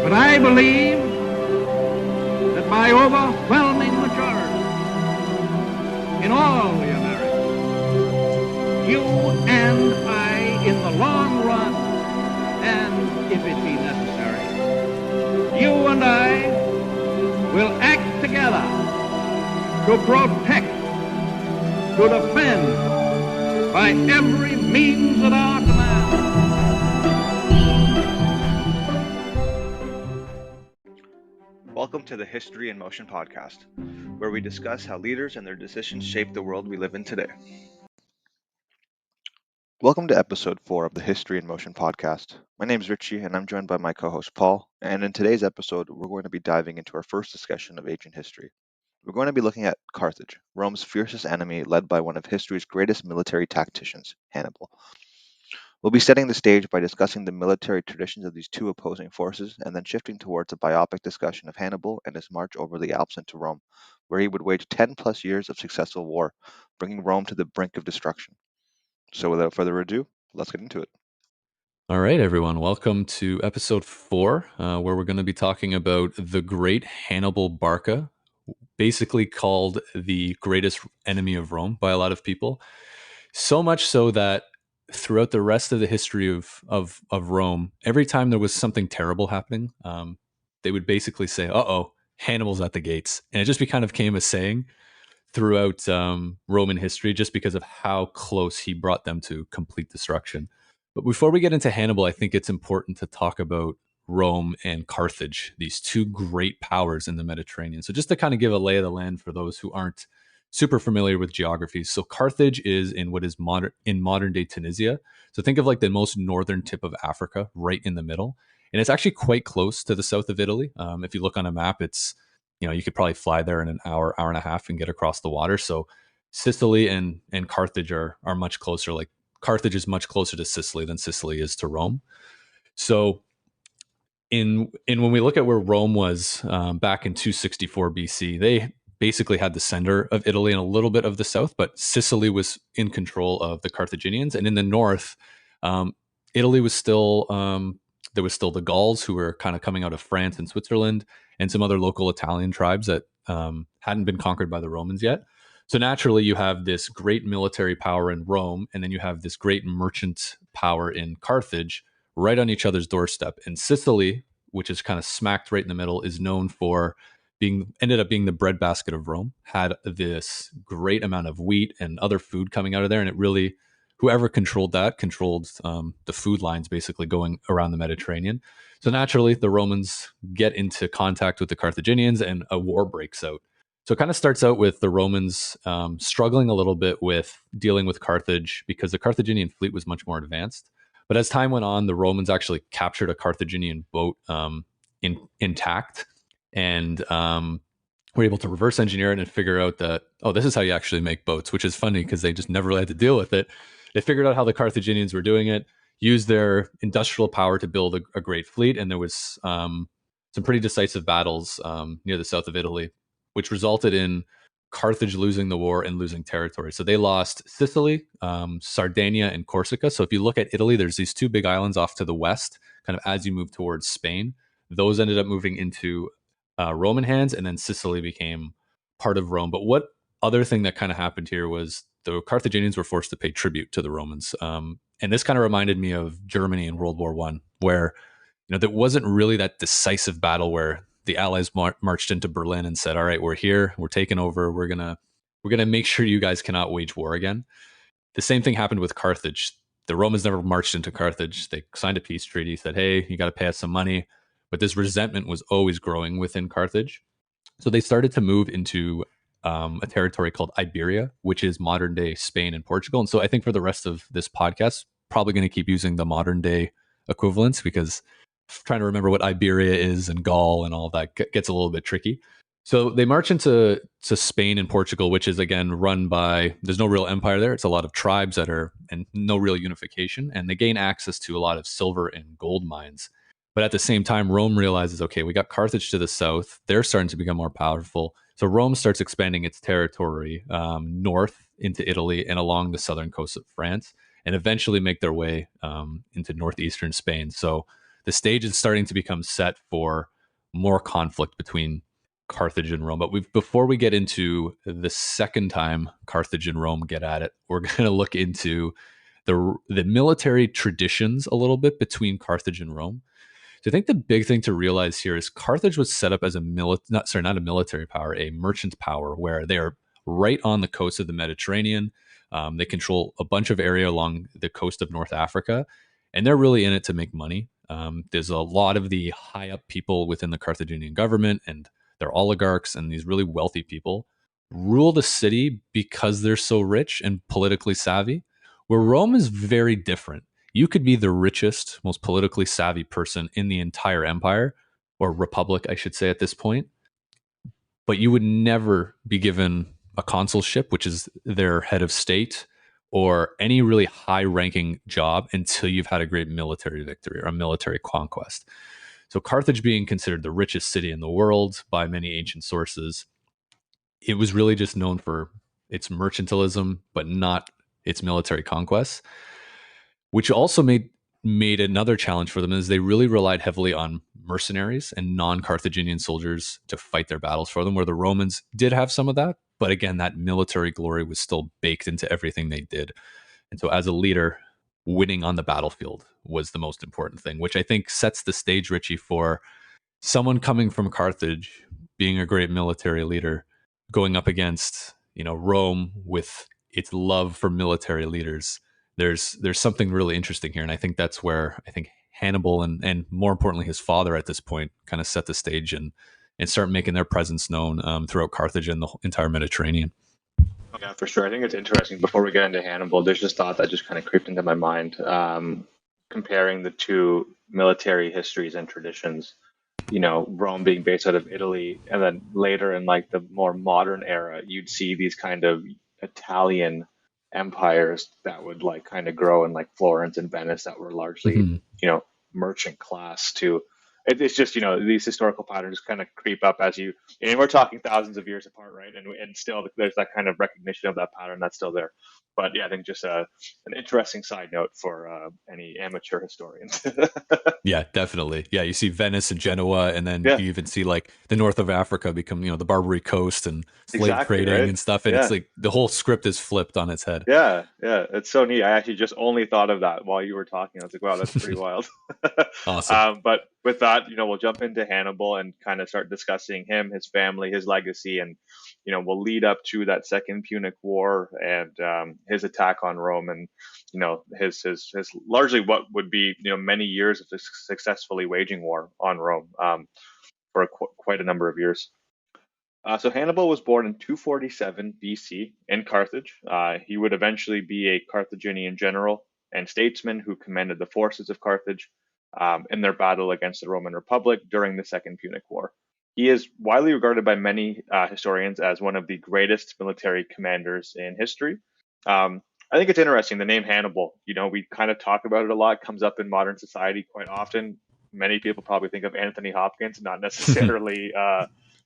But I believe that by overwhelming majority in all the Americas, you and I, in the long run, and if it be necessary, you and I will act together to protect, to defend, by every means at our command. Welcome to the History in Motion podcast, where we discuss how leaders and their decisions shape the world we live in today. Welcome to episode 4 of the History in Motion podcast. My name is Ritchie, and I'm joined by my co-host Paul, and in today's episode, we're going to be diving into our first discussion of ancient history. We're going to be looking at Carthage, Rome's fiercest enemy, led by one of history's greatest military tacticians, Hannibal. We'll be setting the stage by discussing the military traditions of these two opposing forces, and then shifting towards a biopic discussion of Hannibal and his march over the Alps into Rome, where he would wage 10 plus years of successful war, bringing Rome to the brink of destruction. So without further ado, let's get into it. All right, everyone. Welcome to episode 4, where we're going to be talking about the great Hannibal Barca, basically called the greatest enemy of Rome by a lot of people. So much so that throughout the rest of the history of Rome, every time there was something terrible happening, they would basically say, "Uh-oh, Hannibal's at the gates." And it just kind of became a saying throughout Roman history, just because of how close he brought them to complete destruction. But before we get into Hannibal, I think it's important to talk about Rome and Carthage, these two great powers in the Mediterranean. So just to kind of give a lay of the land for those who aren't super familiar with geography. So Carthage is in what is modern day Tunisia. So think of like the most northern tip of Africa, right in the middle. And it's actually quite close to the south of Italy. If you look on a map, it's, you could probably fly there in an hour and a half and get across the water. So Sicily and Carthage are much closer. Like Carthage is much closer to Sicily than Sicily is to Rome. So in when we look at where Rome was back in 264 BC, they basically had the center of Italy and a little bit of the south, but Sicily was in control of the Carthaginians. And in the north, Italy was still, there was still the Gauls, who were kind of coming out of France and Switzerland, and some other local Italian tribes that hadn't been conquered by the Romans yet. So naturally, you have this great military power in Rome, and then you have this great merchant power in Carthage, right on each other's doorstep. And Sicily, which is kind of smacked right in the middle, is known for ended up being the breadbasket of Rome, had this great amount of wheat and other food coming out of there. And it really, whoever controlled that, controlled the food lines basically going around the Mediterranean. So naturally, the Romans get into contact with the Carthaginians and a war breaks out. So it kind of starts out with the Romans struggling a little bit with dealing with Carthage because the Carthaginian fleet was much more advanced. But as time went on, the Romans actually captured a Carthaginian boat intact, and were able to reverse engineer it and figure out that, oh, this is how you actually make boats, which is funny because they just never really had to deal with it. They figured out how the Carthaginians were doing it, used their industrial power to build a great fleet, and there was some pretty decisive battles near the south of Italy, which resulted in Carthage losing the war and losing territory. So they lost Sicily, Sardinia, and Corsica. So if you look at Italy, there's these two big islands off to the west, kind of as you move towards Spain. Those ended up moving into Roman hands, and then Sicily became part of Rome. But what other thing that kind of happened here was the Carthaginians were forced to pay tribute to the Romans. And this kind of reminded me of Germany in World War I, where there wasn't really that decisive battle where the Allies marched into Berlin and said, "All right, we're here, we're taking over, we're gonna make sure you guys cannot wage war again." The same thing happened with Carthage. The Romans never marched into Carthage. They signed a peace treaty, said, "Hey, you got to pay us some money." But this resentment was always growing within Carthage. So they started to move into a territory called Iberia, which is modern day Spain and Portugal. And so I think for the rest of this podcast, probably going to keep using the modern day equivalents, because trying to remember what Iberia is and Gaul and all that gets a little bit tricky. So they march into Spain and Portugal, which is again run by, there's no real empire there. It's a lot of tribes and no real unification. And they gain access to a lot of silver and gold mines. But at the same time, Rome realizes, okay, we got Carthage to the south. They're starting to become more powerful. So Rome starts expanding its territory north into Italy and along the southern coast of France, and eventually make their way into northeastern Spain. So the stage is starting to become set for more conflict between Carthage and Rome. But before we get into the second time Carthage and Rome get at it, we're going to look into the military traditions a little bit between Carthage and Rome. So I think the big thing to realize here is Carthage was set up as not a military power, a merchant power, where they are right on the coast of the Mediterranean. They control a bunch of area along the coast of North Africa, and they're really in it to make money. There's a lot of the high up people within the Carthaginian government, and they're oligarchs, and these really wealthy people rule the city because they're so rich and politically savvy. Where Rome is very different. You could be the richest, most politically savvy person in the entire empire, or republic, I should say, at this point, but you would never be given a consulship, which is their head of state, or any really high ranking job until you've had a great military victory or a military conquest. So Carthage being considered the richest city in the world by many ancient sources, it was really just known for its mercantilism, but not its military conquests, which also made another challenge for them, is they really relied heavily on mercenaries and non-Carthaginian soldiers to fight their battles for them, where the Romans did have some of that. But again, that military glory was still baked into everything they did. And so as a leader, winning on the battlefield was the most important thing, which I think sets the stage, Ritchie, for someone coming from Carthage, being a great military leader, going up against, Rome with its love for military leaders. There's something really interesting here, and I think that's where I think Hannibal and more importantly his father at this point kind of set the stage and start making their presence known throughout Carthage and the entire Mediterranean. Yeah, for sure. I think it's interesting. Before we get into Hannibal, there's this thought that just kind of creeped into my mind, comparing the two military histories and traditions. Rome being based out of Italy, and then later in like the more modern era, you'd see these kind of Italian empires that would like kind of grow in like Florence and Venice that were largely, merchant class too. It's just, these historical patterns kind of creep up as and we're talking thousands of years apart, right? And still there's that kind of recognition of that pattern that's still there. But yeah, I think just an interesting side note for any amateur historians. Yeah, definitely. Yeah, you see Venice and Genoa, and then you even see like the north of Africa become, the Barbary Coast and slave trading and stuff. And it's like the whole script is flipped on its head. Yeah, it's so neat. I actually just only thought of that while you were talking. I was like, wow, that's pretty wild. Awesome. But with that, we'll jump into Hannibal and kind of start discussing him, his family, his legacy, and we'll lead up to that Second Punic War and his attack on Rome, and his largely what would be many years of successfully waging war on Rome for quite a number of years. So Hannibal was born in 247 BC in Carthage. He would eventually be a Carthaginian general and statesman who commanded the forces of Carthage in their battle against the Roman Republic during the Second Punic War. He is widely regarded by many historians as one of the greatest military commanders in history. I think it's interesting, the name Hannibal. We kind of talk about it a lot. It comes up in modern society quite often. Many people probably think of Anthony Hopkins, not necessarily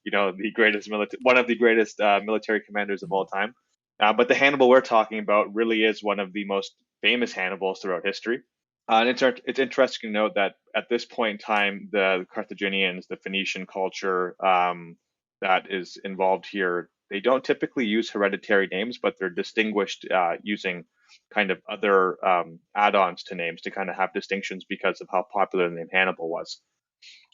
the greatest one of the greatest military commanders of all time. But the Hannibal we're talking about really is one of the most famous Hannibals throughout history. And it's interesting to note that at this point in time, the Carthaginians, the Phoenician culture that is involved here, they don't typically use hereditary names, but they're distinguished using kind of other add-ons to names to kind of have distinctions because of how popular the name Hannibal was.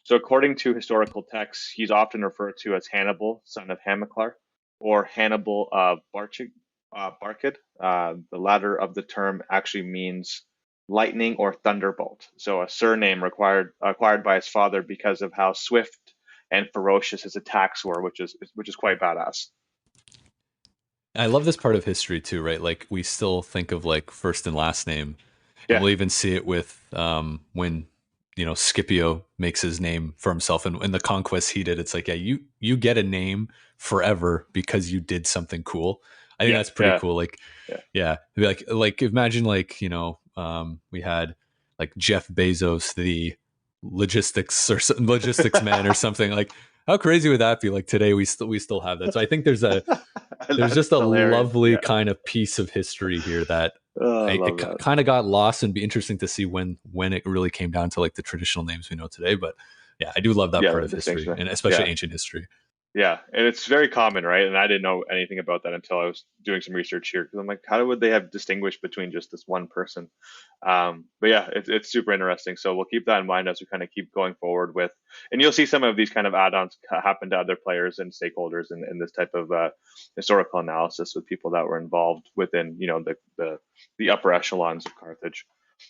So according to historical texts, he's often referred to as Hannibal, son of Hamilcar, or Hannibal Barcid. The latter of the term actually means lightning or thunderbolt. So a surname acquired by his father because of how swift and ferocious his attacks were, which is quite badass. I love this part of history too, right? Like we still think of like first and last name. Yeah. And we'll even see it with when Scipio makes his name for himself and the conquests he did. It's like, yeah, you get a name forever because you did something cool. I think that's pretty cool. Like, like imagine like, we had like Jeff Bezos, the logistics man or something. Like, how crazy would that be? Like today we still have that. So I think there's just a lovely kind of piece of history here that I love that. Kind of got lost, and be interesting to see when it really came down to like the traditional names we know today. But yeah, I do love that Yeah, part the of history, distinction. and especially Yeah. ancient history. Yeah, and it's very common, right? And I didn't know anything about that until I was doing some research here because I'm like, how would they have distinguished between just this one person? But yeah, it's super interesting. So we'll keep that in mind as we kind of keep going forward with, and you'll see some of these kind of add-ons happen to other players and stakeholders in this type of historical analysis with people that were involved within, the upper echelons of Carthage.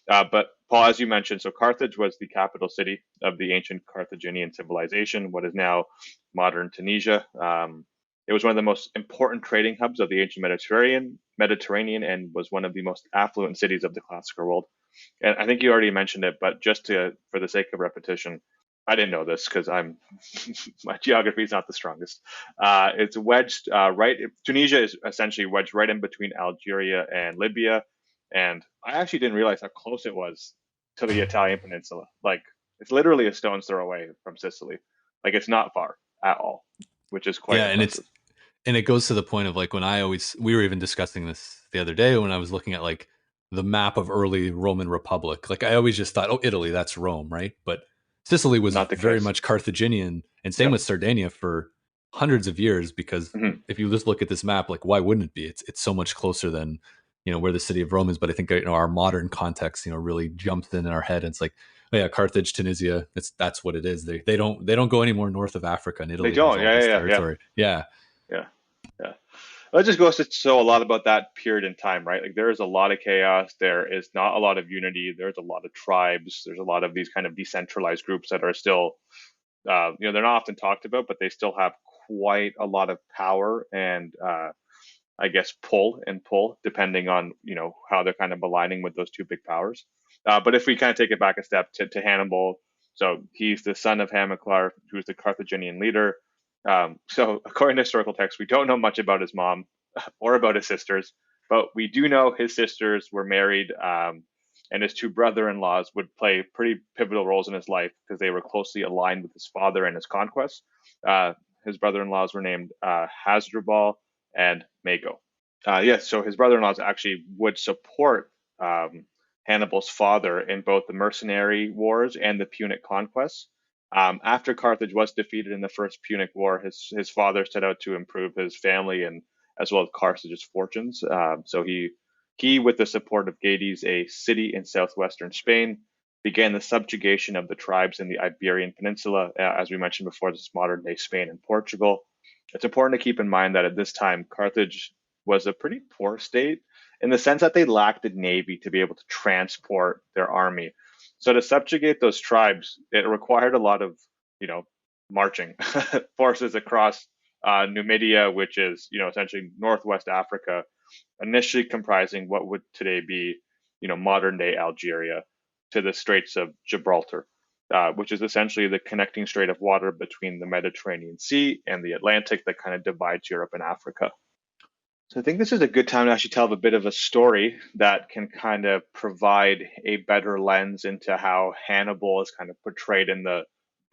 But Paul, as you mentioned, so Carthage was the capital city of the ancient Carthaginian civilization, what is now modern Tunisia. It was one of the most important trading hubs of the ancient Mediterranean, and was one of the most affluent cities of the classical world. And I think you already mentioned it, but just for the sake of repetition, I didn't know this because I'm my geography is not the strongest. It's wedged right. Tunisia is essentially wedged right in between Algeria and Libya, and I actually didn't realize how close it was to the Italian peninsula. Like it's literally a stone's throw away from Sicily. Like it's not far at all, which is quite Yeah, impressive. and it goes to the point of like when we were even discussing this the other day when I was looking at like the map of early Roman Republic. Like I always just thought, oh, Italy, that's Rome, right? But Sicily was Not the very case. much Carthaginian, and same Yep. with Sardinia for hundreds of years. Because Hmm. if you just look at this map, like why wouldn't it be? It's so much closer than where the city of Rome is. But I think our modern context really jumps in our head, and it's like, oh yeah, Carthage, Tunisia. That's what it is. They don't go any more north of Africa, and They Italy has don't. all Yeah, this yeah, yeah, territory. Yeah. yeah, yeah. That just goes to show a lot about that period in time, right? Like there is a lot of chaos. There is not a lot of unity. There's a lot of tribes. There's a lot of these kind of decentralized groups that are still, they're not often talked about, but they still have quite a lot of power and, I guess, pull, depending on, how they're kind of aligning with those two big powers. But if we kind of take it back a step to Hannibal, so he's the son of Hamilcar, who's the Carthaginian leader. So according to historical texts, we don't know much about his mom or about his sisters, but we do know his sisters were married, and his two brother-in-laws would play pretty pivotal roles in his life because they were closely aligned with his father and his conquests. Uh, his brother-in-laws were named Hasdrubal and Mago. Yes, so his brother-in-laws actually would support Hannibal's father in both the mercenary wars and the Punic conquests. After Carthage was defeated in the First Punic War, his father set out to improve his family and as well as Carthage's fortunes. So he, with the support of Gades, a city in southwestern Spain, began the subjugation of the tribes in the Iberian Peninsula. As we mentioned before, this is modern day Spain and Portugal. It's important to keep in mind that at this time, Carthage was a pretty poor state in the sense that they lacked a navy to be able to transport their army. So to subjugate those tribes, it required a lot of, marching forces across Numidia, which is, essentially northwest Africa, initially comprising what would today be, modern day Algeria, to the Straits of Gibraltar, which is essentially the connecting strait of water between the Mediterranean Sea and the Atlantic that kind of divides Europe and Africa. So I think this is a good time to actually tell a bit of a story that can kind of provide a better lens into how Hannibal is kind of portrayed in the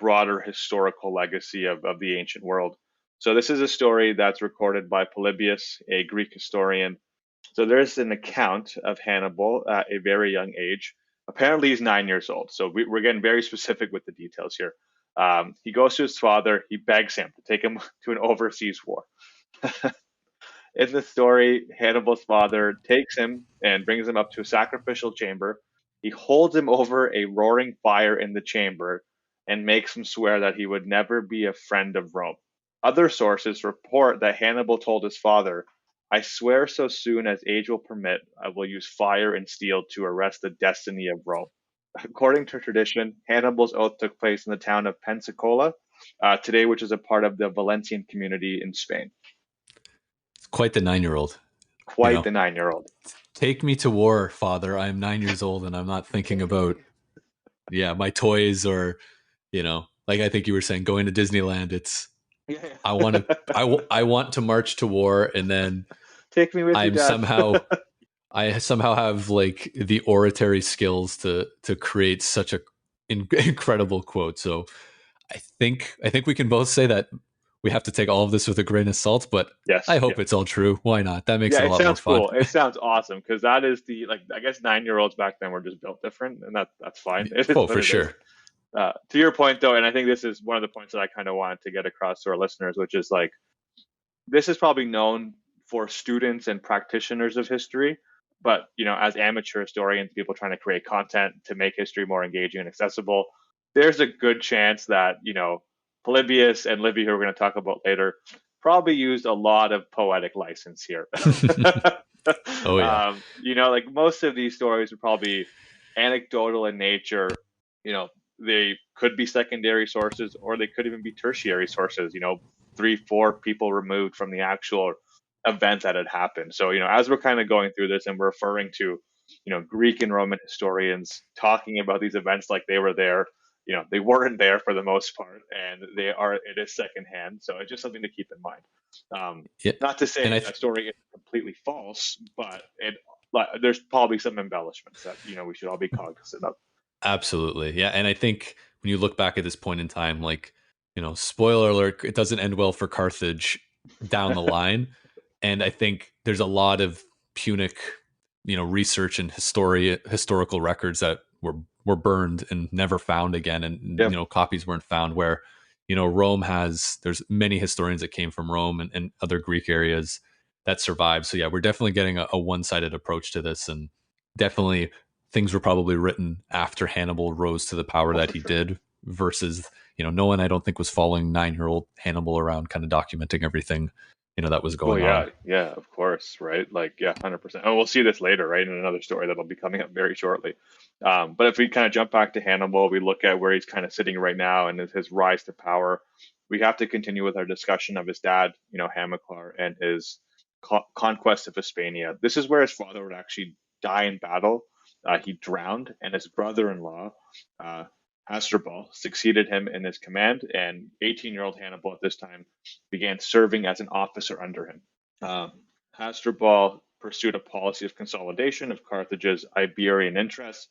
broader historical legacy of the ancient world. So this is a story that's recorded by Polybius, a Greek historian. So there's an account of Hannibal at a very young age. Apparently he's 9 years old. So we're getting very specific with the details here. He goes to his father. He begs him to take him to an overseas war. In the story, Hannibal's father takes him and brings him up to a sacrificial chamber. He holds him over a roaring fire in the chamber and makes him swear that he would never be a friend of Rome. Other sources report that Hannibal told his father, I swear so soon as age will permit, I will use fire and steel to arrest the destiny of Rome. According to tradition, Hannibal's oath took place in the town of Pensacola, today, which is a part of the Valencian community in Spain. It's quite the 9-year-old. Quite the 9-year-old. Take me to war, father. I am 9 years old and I'm not thinking about, my toys or, like I think you were saying, going to Disneyland. It's, Yeah. I want to march to war, and then Take me with you, I'm Dad. I somehow have like the oratory skills to create such a incredible quote. So I think we can both say that we have to take all of this with a grain of salt, but Yes. I hope it's all true. Why not? That makes Yeah, it a it lot more sounds fun. cool. It sounds awesome because that is the like I guess 9-year-olds back then were just built different, and that's fine. It is Oh, what for it is. sure. To your point though, and I think this is one of the points that I kind of wanted to get across to our listeners, which is like this is probably known for students and practitioners of history, but as amateur historians, people trying to create content to make history more engaging and accessible, there's a good chance that Polybius and Livy, who we're going to talk about later, probably used a lot of poetic license here. Oh yeah. Like most of these stories are probably anecdotal in nature. They could be secondary sources or they could even be tertiary sources, 3, 4 people removed from the actual event that had happened. So, as we're kind of going through this and we're referring to, Greek and Roman historians talking about these events like they were there, they weren't there for the most part, and it is secondhand. So it's just something to keep in mind. Yeah. Not to And say a story is completely false, but there's probably some embellishments that, we should all be cognizant of. absolutely. Yeah. And I think when you look back at this point in time, like, spoiler alert, it doesn't end well for Carthage down the line. And I think there's a lot of Punic, research and historical records that were burned and never found again. And, Yep. copies weren't found where, there's many historians that came from Rome and other Greek areas that survived. So yeah, we're definitely getting a one-sided approach to this, and definitely things were probably written after Hannibal rose to the power that For he sure. did versus, no one I don't think was following 9-year-old Hannibal around kind of documenting everything, that was Well, going on. yeah, of course, right? Like, yeah, 100%. And we'll see this later, right, in another story that'll be coming up very shortly. But if we kind of jump back to Hannibal, we look at where he's kind of sitting right now and his rise to power. We have to continue with our discussion of his dad, Hamilcar, and his conquest of Hispania. This is where his father would actually die in battle. He drowned, and his brother-in-law, uh, Hasdrubal, succeeded him in his command, and 18-year-old Hannibal at this time began serving as an officer under him. Hasdrubal pursued a policy of consolidation of Carthage's Iberian interests,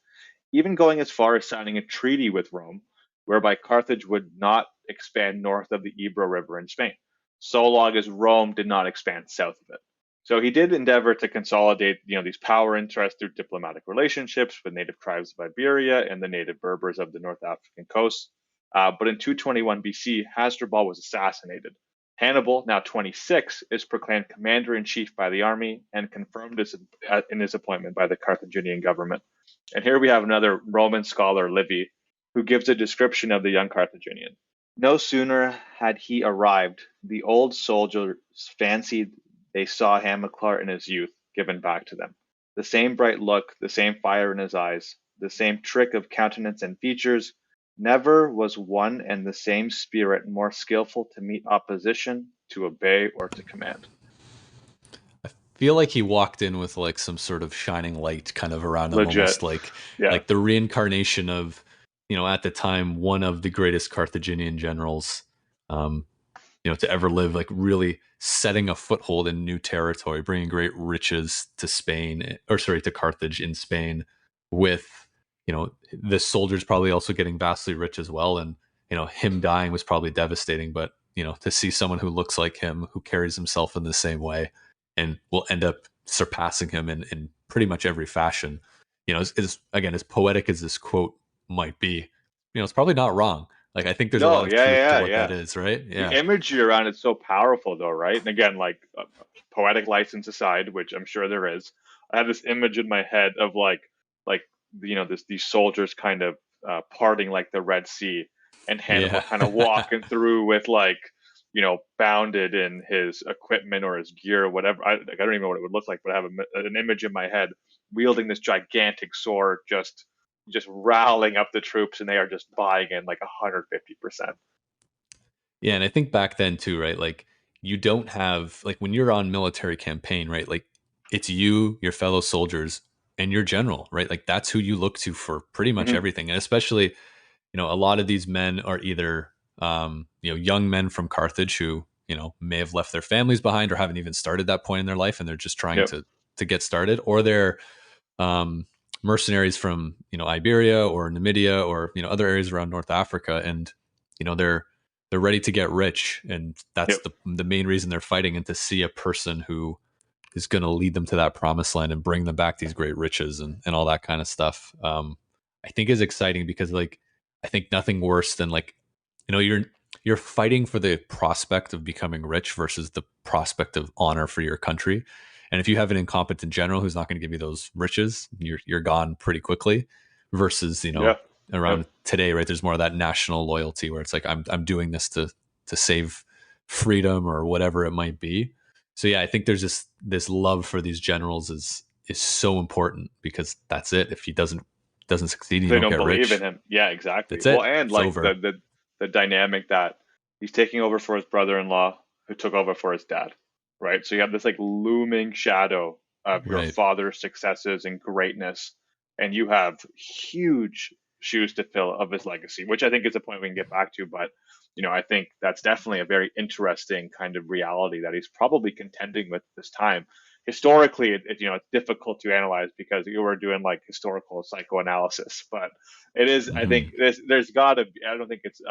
even going as far as signing a treaty with Rome, whereby Carthage would not expand north of the Ebro River in Spain, so long as Rome did not expand south of it. So he did endeavor to consolidate, these power interests through diplomatic relationships with native tribes of Iberia and the native Berbers of the North African coast. But in 221 BC, Hasdrubal was assassinated. Hannibal, now 26, is proclaimed commander-in-chief by the army and confirmed in his appointment by the Carthaginian government. And here we have another Roman scholar, Livy, who gives a description of the young Carthaginian. No sooner had he arrived, the old soldiers fancied they saw Hamilcar in his youth given back to them. The same bright look, the same fire in his eyes, the same trick of countenance and features. Never was one and the same spirit more skillful to meet opposition, to obey, or to command. I feel like he walked in with like some sort of shining light kind of around him, Legit. almost like Yeah. like the reincarnation of, at the time, one of the greatest Carthaginian generals, to ever live, like really setting a foothold in new territory, bringing great riches to Spain, or sorry, to Carthage in Spain, with, the soldiers probably also getting vastly rich as well. And, him dying was probably devastating, but, to see someone who looks like him, who carries himself in the same way and will end up surpassing him in pretty much every fashion, again, as poetic as this quote might be, it's probably not wrong. Like, I think there's a lot of truth to what that is, right? Yeah. The imagery around it's so powerful, though, right? And again, like poetic license aside, which I'm sure there is, I have this image in my head of like these soldiers kind of parting like the Red Sea, and Hannibal kind of walking through with like bounded in his equipment or his gear or whatever. I don't even know what it would look like, but I have an image in my head wielding this gigantic sword, just rallying up the troops, and they are just buying in like 150%. Yeah, and I think back then too, right? Like you don't have, like, when you're on military campaign, right? Like it's you, your fellow soldiers, and your general, right? Like that's who you look to for pretty much everything. And especially, a lot of these men are either young men from Carthage who, may have left their families behind or haven't even started that point in their life, and they're just trying to get started, or they're mercenaries from, Iberia or Numidia or, other areas around North Africa, and, they're they're ready to get rich, and that's Yep. the main reason they're fighting, and to see a person who is going to lead them to that promised land and bring them back these great riches and all that kind of stuff. I think is exciting because like I think nothing worse than like you're fighting for the prospect of becoming rich versus the prospect of honor for your country. And if you have an incompetent general who's not going to give you those riches, you're gone pretty quickly. Versus Yeah. around Yep. today, right? There's more of that national loyalty where it's like I'm doing this to save freedom or whatever it might be. So yeah, I think there's this love for these generals is so important because that's it. If he doesn't succeed, you They don't don't get believe rich. in him. Yeah, exactly. That's Well, it. and It's like over. the dynamic that he's taking over for his brother-in-law who took over for his dad, right? So you have this like looming shadow of your Right. father's successes and greatness, and you have huge shoes to fill of his legacy, which I think is a point we can get back to. But I think that's definitely a very interesting kind of reality that he's probably contending with this time. Historically, it's difficult to analyze because you were doing like historical psychoanalysis, but it is. I Hmm. think there's got to be. I don't think it's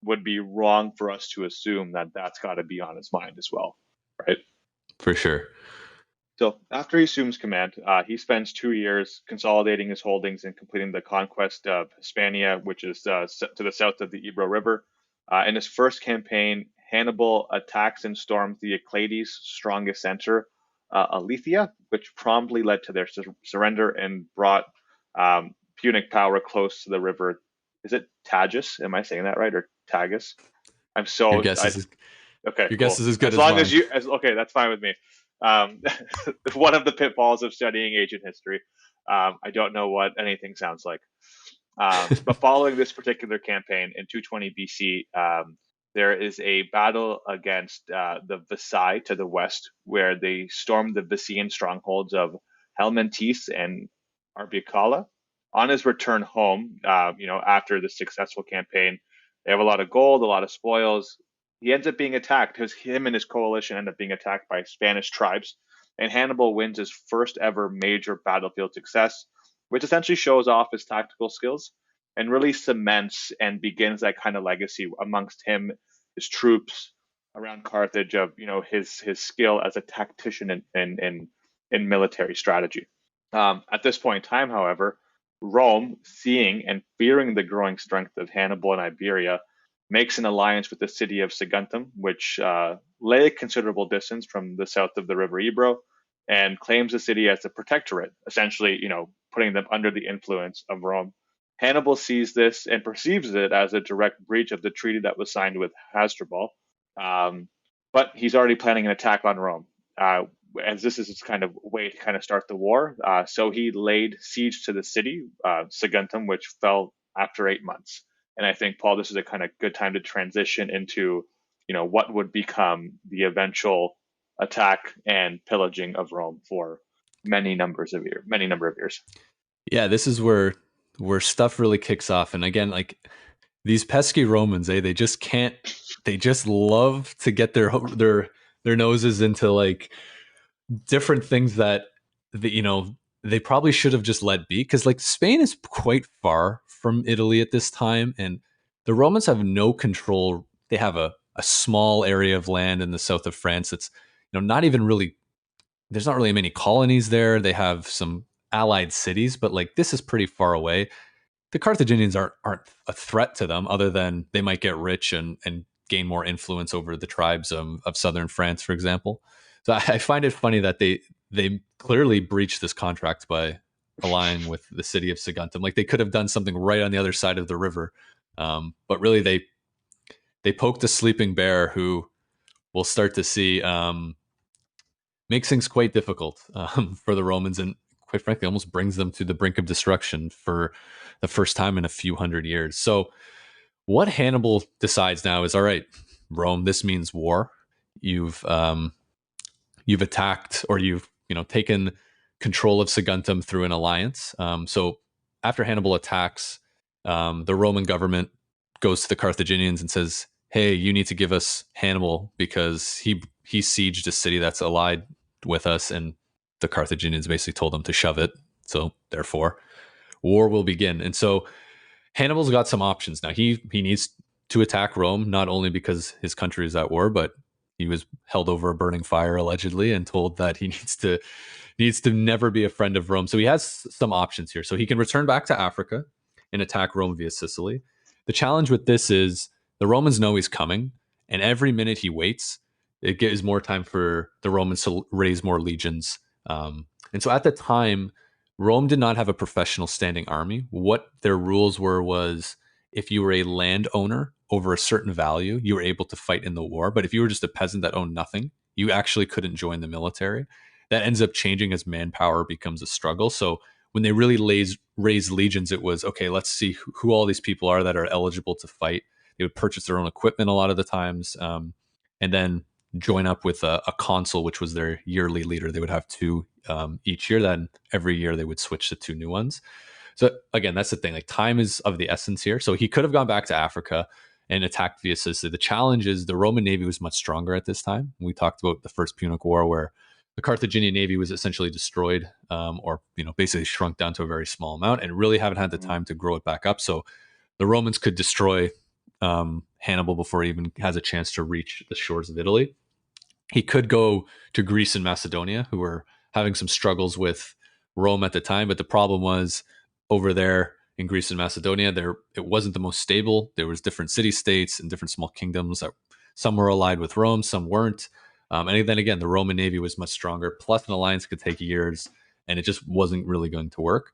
would be wrong for us to assume that that's got to be on his mind as well, right? For sure. So after he assumes command, he spends 2 years consolidating his holdings and completing the conquest of Hispania, which is to the south of the Ebro River. In his first campaign, Hannibal attacks and storms the Euclides' strongest center, Aletheia, which promptly led to their surrender and brought Punic power close to the river. Is it Tagus? Am I saying that right, or Tagus? I'm Your so guess I, is Okay, your guess cool. is as good As as long mine. as okay, that's fine with me. Um, one of the pitfalls of studying ancient history. I don't know what anything sounds like. But following this particular campaign in 220 BC, there is a battle against the Visae to the west, where they storm the Visaean strongholds of Helmantis and Arbicala. On his return home, after the successful campaign, they have a lot of gold, a lot of spoils. He ends up being attacked because him and his coalition end up being attacked by Spanish tribes, and Hannibal wins his first ever major battlefield success, which essentially shows off his tactical skills and really cements and begins that kind of legacy amongst him, his troops around Carthage of his skill as a tactician in military strategy. At this point in time, however, Rome, seeing and fearing the growing strength of Hannibal in Iberia, makes an alliance with the city of Saguntum, which lay a considerable distance from the south of the river Ebro, and claims the city as a protectorate, essentially, putting them under the influence of Rome. Hannibal sees this and perceives it as a direct breach of the treaty that was signed with Hasdrubal, um, but he's already planning an attack on Rome. As this is his kind of way to kind of start the war. So he laid siege to the city, Saguntum, which fell after 8 months. And I think, Paul, this is a kind of good time to transition into, what would become the eventual attack and pillaging of Rome for many number of years. Yeah, this is where stuff really kicks off. And again, like these pesky Romans, they just can't. They just love to get their noses into like different things that they probably should have just let be, because like Spain is quite far from Italy at this time, and the Romans have no control. They have a small area of land in the south of France that's not even really, there's not really many colonies there. They have some allied cities, but like this is pretty far away. The Carthaginians aren't a threat to them, other than they might get rich and gain more influence over the tribes of southern France, for example. So I find it funny that they clearly breached this contract by allying with the city of Saguntum. Like they could have done something right on the other side of the river, but really they poked a sleeping bear who we'll start to see makes things quite difficult for the Romans, and quite frankly almost brings them to the brink of destruction for the first time in a few hundred years. So what Hannibal decides now is, all right, Rome, this means war. You've attacked, or you've taken control of Saguntum through an alliance. So after Hannibal attacks, the Roman government goes to the Carthaginians and says, "Hey, you need to give us Hannibal because he sieged a city that's allied with us." And the Carthaginians basically told them to shove it. So therefore, war will begin. And so Hannibal's got some options now. He needs to attack Rome, not only because his country is at war, but he was held over a burning fire allegedly and told that he needs to never be a friend of Rome. So he has some options here. So he can return back to Africa and attack Rome via Sicily. The challenge with this is the Romans know he's coming, and every minute he waits, it gives more time for the Romans to raise more legions. And so at the time, Rome did not have a professional standing army. What their rules were was if you were a landowner over a certain value, you were able to fight in the war. But if you were just a peasant that owned nothing, you actually couldn't join the military. That ends up changing as manpower becomes a struggle. So when they really raised legions, it was, okay, let's see who all these people are that are eligible to fight. They would purchase their own equipment a lot of the times, and then join up with a consul, which was their yearly leader. They would have two each year. Then every year they would switch to two new ones. So again, that's the thing. Like, time is of the essence here. So he could have gone back to Africa and attacked via Sicily. The challenge is the Roman Navy was much stronger at this time. We talked about the First Punic War, where the Carthaginian Navy was essentially destroyed, or basically shrunk down to a very small amount, and really haven't had the time to grow it back up. So the Romans could destroy Hannibal before he even has a chance to reach the shores of Italy. He could go to Greece and Macedonia, who were having some struggles with Rome at the time. But the problem was, over there in Greece and Macedonia, it wasn't the most stable. There was different city-states and different small kingdoms that some were allied with Rome, some weren't. And then again, the Roman Navy was much stronger. Plus, an alliance could take years, and it just wasn't really going to work.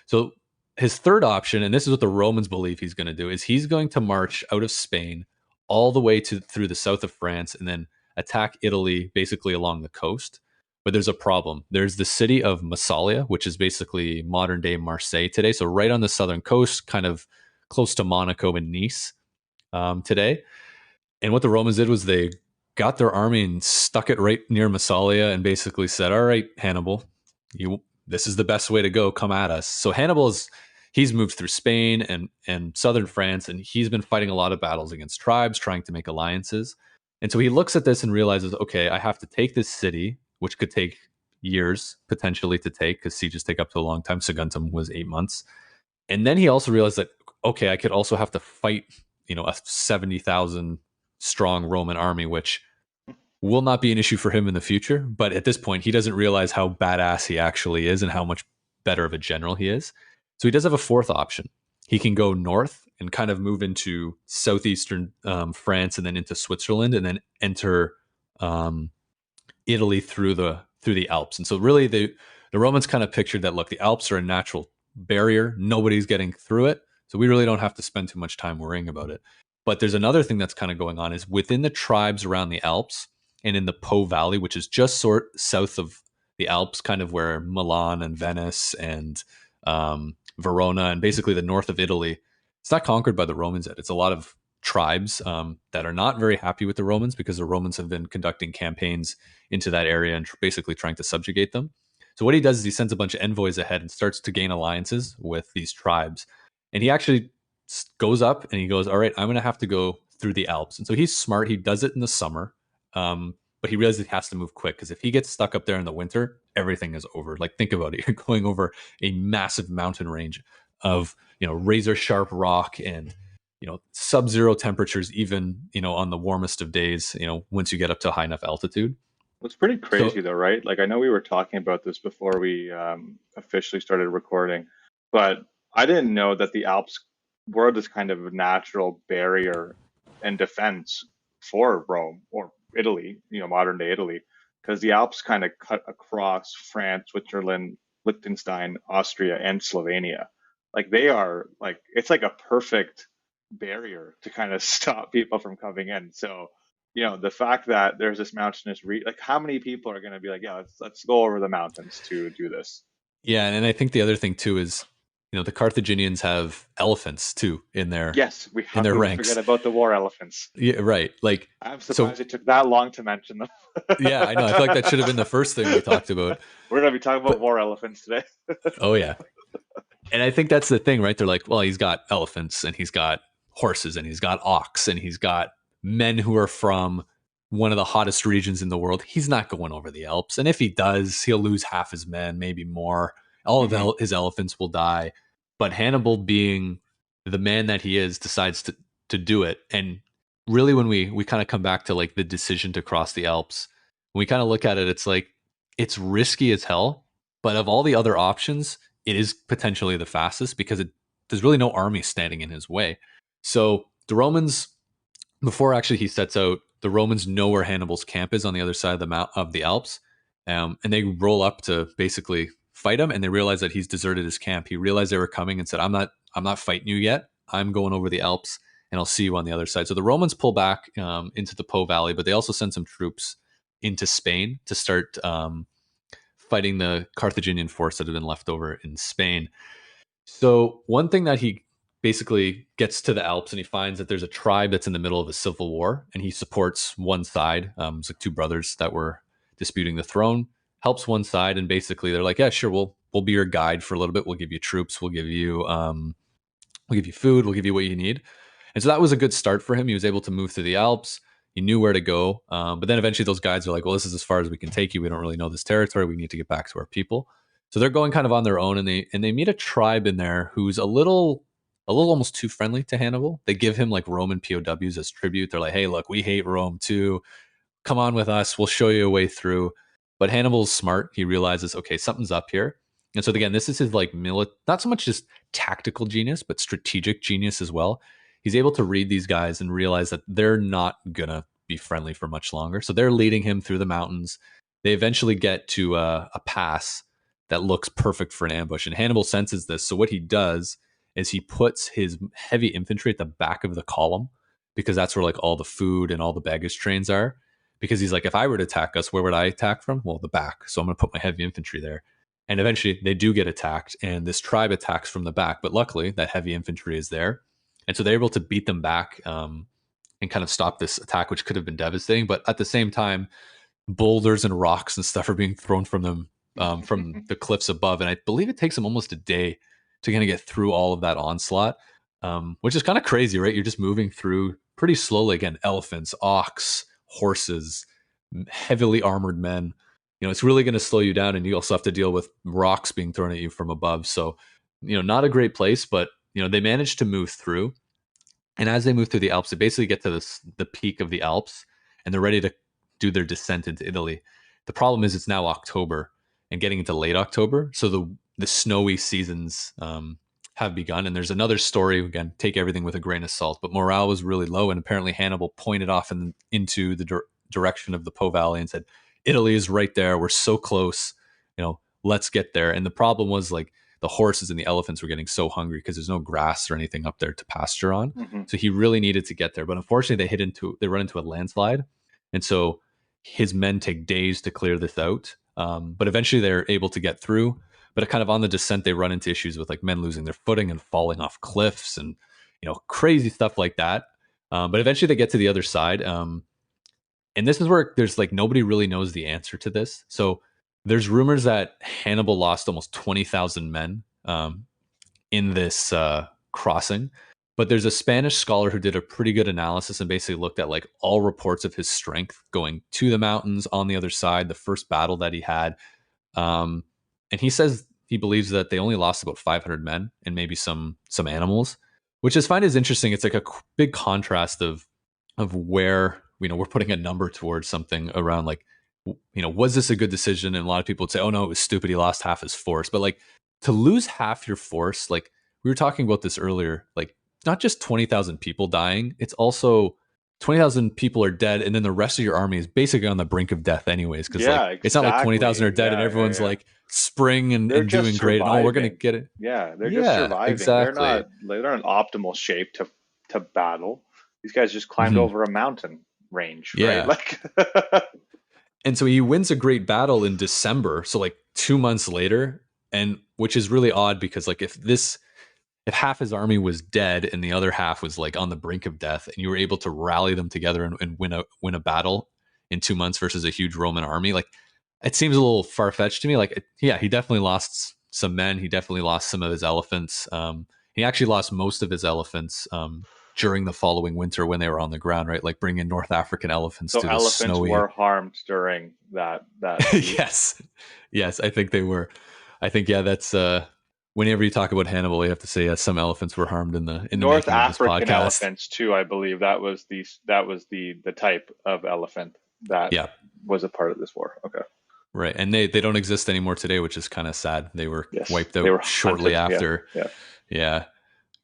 So his third option, and this is what the Romans believe he's going to do, is he's going to march out of Spain all the way through the south of France and then attack Italy basically along the coast. But there's a problem. There's the city of Massalia, which is basically modern day Marseille today. So right on the southern coast, kind of close to Monaco and Nice today. And what the Romans did was they got their army and stuck it right near Massalia and basically said, all right, Hannibal, this is the best way to go. Come at us. So he's moved through Spain and southern France, and he's been fighting a lot of battles against tribes, trying to make alliances. And so he looks at this and realizes, okay, I have to take this city, which could take years potentially to take, because sieges take up to a long time. Saguntum was 8 months. And then he also realized that, okay, I could also have to fight, a 70,000 strong Roman army, which will not be an issue for him in the future. But at this point, he doesn't realize how badass he actually is and how much better of a general he is. So he does have a fourth option. He can go north and kind of move into southeastern France and then into Switzerland and then enter Italy through the Alps. And so really the Romans kind of pictured that, look, the Alps are a natural barrier. Nobody's getting through it. So we really don't have to spend too much time worrying about it. But there's another thing that's kind of going on is within the tribes around the Alps and in the Po Valley, which is just south of the Alps, kind of where Milan and Venice and Verona and basically the north of Italy, it's not conquered by the Romans yet. It's a lot of tribes that are not very happy with the Romans because the Romans have been conducting campaigns into that area and basically trying to subjugate them. So what he does is he sends a bunch of envoys ahead and starts to gain alliances with these tribes. And he actually goes up and he goes, all right, I'm going to have to go through the Alps. And so he's smart. He does it in the summer, but he realizes he has to move quick because if he gets stuck up there in the winter, everything is over. Like, think about it. You're going over a massive mountain range of, razor sharp rock and, sub-zero temperatures, even, on the warmest of days, once you get up to a high enough altitude. It's pretty crazy though, right? Like, I know we were talking about this before we officially started recording, but I didn't know that the Alps were this kind of natural barrier and defense for Rome or Italy, modern day Italy, because the Alps kind of cut across France, Switzerland, Liechtenstein, Austria, and Slovenia. Like, they are it's like a perfect barrier to kind of stop people from coming in. So, the fact that there's this mountainous how many people are going to be like, yeah, let's go over the mountains to do this. Yeah, and I think the other thing too is, the Carthaginians have elephants too in their ranks. Forget about the war elephants. Yeah, right. Like, I'm surprised it took that long to mention them. Yeah, I know. I feel like that should have been the first thing we talked about. We're going to be talking about war elephants today. Oh yeah, and I think that's the thing, right? They're like, well, he's got elephants and he's got horses and he's got ox and he's got men who are from one of the hottest regions in the world. He's not going over the Alps. And if he does, he'll lose half his men, maybe more. All of his elephants will die. But Hannibal, being the man that he is, decides to do it. And really, when we kind of come back to like the decision to cross the Alps, when we kind of look at it, it's like it's risky as hell, but of all the other options, it is potentially the fastest because there's really no army standing in his way. So the Romans, before actually he sets out, the Romans know where Hannibal's camp is on the other side of the Alps, and they roll up to basically fight him. And they realize that he's deserted his camp. He realized they were coming and said, I'm not fighting you yet. I'm going over the Alps, and I'll see you on the other side." So the Romans pull back into the Po Valley, but they also send some troops into Spain to start fighting the Carthaginian force that had been left over in Spain. So one thing that he basically gets to the Alps and he finds that there's a tribe that's in the middle of a civil war, and he supports one side. It's like two brothers that were disputing the throne, helps one side, and basically they're like, "Yeah, sure, we'll be your guide for a little bit. We'll give you troops. We'll give you food. We'll give you what you need." And so that was a good start for him. He was able to move through the Alps. He knew where to go. But then eventually those guys are like, "Well, this is as far as we can take you. We don't really know this territory. We need to get back to our people." So they're going kind of on their own, and they meet a tribe in there who's a little almost too friendly to Hannibal. They give him like Roman POWs as tribute. They're like, "Hey, look, we hate Rome too. Come on with us. We'll show you a way through." But Hannibal's smart. He realizes, okay, something's up here. And so again, this is his like not so much just tactical genius, but strategic genius as well. He's able to read these guys and realize that they're not gonna be friendly for much longer. So they're leading him through the mountains. They eventually get to a pass that looks perfect for an ambush, and Hannibal senses this. So what he does is he puts his heavy infantry at the back of the column, because that's where like all the food and all the baggage trains are. Because he's like, if I were to attack us, where would I attack from? Well, the back. So I'm going to put my heavy infantry there. And eventually they do get attacked, and this tribe attacks from the back. But luckily that heavy infantry is there. And so they're able to beat them back and kind of stop this attack, which could have been devastating. But at the same time, boulders and rocks and stuff are being thrown from them, from the cliffs above. And I believe it takes them almost a day to kind of get through all of that onslaught, which is kind of crazy, right? You're just moving through pretty slowly. Again, elephants, ox, horses, heavily armored men. It's really going to slow you down, and you also have to deal with rocks being thrown at you from above. So, not a great place, but they managed to move through. And as they move through the Alps, they basically get to the peak of the Alps, and they're ready to do their descent into Italy. The problem is it's now October and getting into late October, so the snowy seasons have begun. And there's another story, again, take everything with a grain of salt, but morale was really low, and apparently Hannibal pointed off into the direction of the Po Valley and said, "Italy is right there. We're so close. Let's get there." And the problem was like the horses and the elephants were getting so hungry because there's no grass or anything up there to pasture on. Mm-hmm. So he really needed to get there. But unfortunately, they run into a landslide, and so his men take days to clear this out. But eventually, they're able to get through. But kind of on the descent, they run into issues with like men losing their footing and falling off cliffs and crazy stuff like that. But eventually, they get to the other side. And this is where there's like nobody really knows the answer to this. So there's rumors that Hannibal lost almost 20,000 men in this crossing. But there's a Spanish scholar who did a pretty good analysis and basically looked at like all reports of his strength going to the mountains on the other side, the first battle that he had. And he says he believes that they only lost about 500 men and maybe some animals, which I find is interesting. It's like a big contrast of where we're putting a number towards something around like was this a good decision? And a lot of people would say, "Oh no, it was stupid. He lost half his force." But like to lose half your force, like we were talking about this earlier, like not just 20,000 people dying, it's also 20,000 people are dead, and then the rest of your army is basically on the brink of death anyways. Because it's not like 20,000 are dead and everyone's like spring and doing great. And, "Oh, we're gonna get it." Yeah, they're just surviving. Exactly. They're in optimal shape to battle. These guys just climbed over a mountain range, right? Like, and so he wins a great battle in December. So like 2 months later, and which is really odd because like if half his army was dead and the other half was like on the brink of death, and you were able to rally them together and win a battle in 2 months versus a huge Roman army, like it seems a little far-fetched to me. Like, yeah, he definitely lost some men. He definitely lost some of his elephants. He actually lost most of his elephants during the following winter when they were on the ground, right? Like bringing North African elephants to the elephants snowy. were harmed during that Yes, I think they were. I think, yeah, that's Whenever you talk about Hannibal, you have to say some elephants were harmed in the North making of this African podcast. elephants too, I believe. That was the type of elephant that Yeah, was a part of this war. Okay. right. And they don't exist anymore today, which is kind of sad. They were Yes. wiped They out were shortly hunted. Yeah. after. Yeah. Yeah,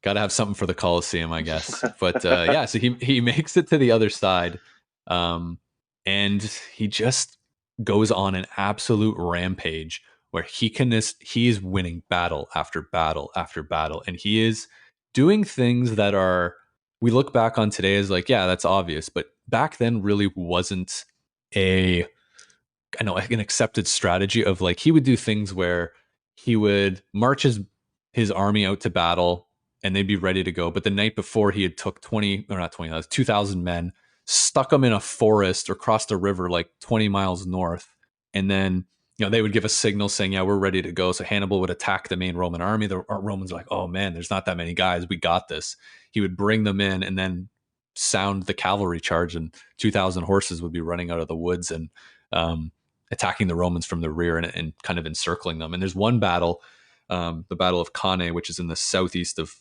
got to have something for the Colosseum, I guess. But yeah, so he makes it to the other side, um, and he just goes on an absolute rampage where he is winning battle after battle after battle, and he is doing things that are we look back on today as like, yeah, that's obvious, but back then really wasn't a I know an accepted strategy of like he would do things where he would march his army out to battle and they'd be ready to go. But the night before he had took 20 or not 20, 2,000 men, stuck them in a forest or crossed a river like 20 miles north. And then, they would give a signal saying, yeah, we're ready to go. So Hannibal would attack the main Roman army. The Romans are like, oh man, there's not that many guys. We got this. He would bring them in and then sound the cavalry charge and 2,000 horses would be running out of the woods and, attacking the Romans from the rear and kind of encircling them. And there's one battle, the Battle of Cannae, which is in the southeast of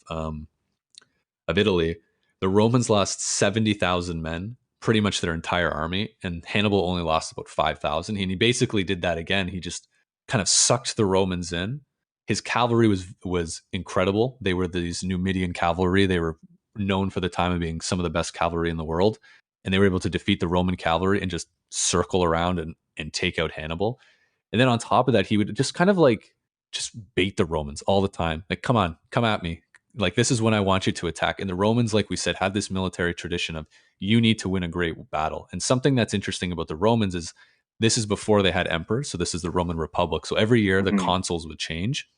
Italy. The Romans lost 70,000 men, pretty much their entire army, and Hannibal only lost about 5,000. And he basically did that again. He just kind of sucked the Romans in. His cavalry was incredible. They were these Numidian cavalry. They were known for the time of being some of the best cavalry in the world, and they were able to defeat the Roman cavalry and just circle around and take out Hannibal. And then on top of that, he would just kind of like just bait the Romans all the time. Like, come on, come at me. Like, this is when I want you to attack. And the Romans, like we said, had this military tradition of you need to win a great battle. And something that's interesting about the Romans is this is before they had emperors. So this is the Roman Republic. So every year the Mhm. consuls would change.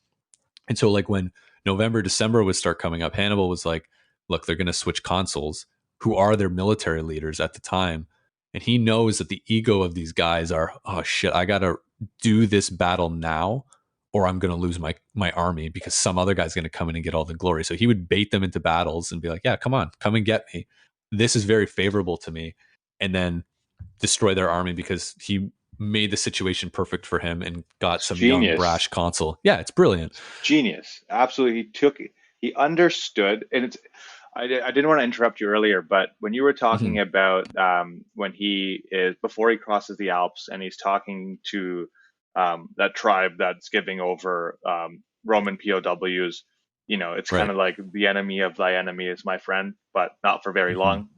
And so like when November, December would start coming up, Hannibal was like, look, they're going to switch consuls who are their military leaders at the time. And he knows that the ego of these guys are, oh shit, I got to do this battle now or I'm going to lose my army because some other guy's going to come in and get all the glory. So he would bait them into battles and be like, yeah, come on, come and get me. This is very favorable to me. And then destroy their army because he made the situation perfect for him and got It's some young genius. brash consul. Yeah, it's brilliant. Genius. Absolutely. He understood, and I didn't want to interrupt you earlier, but when you were talking Mhm. about when before he crosses the Alps and he's talking to that tribe that's giving over Roman POWs, it's kind Right. of like the enemy of thy enemy is my friend, but not for very Mhm. long.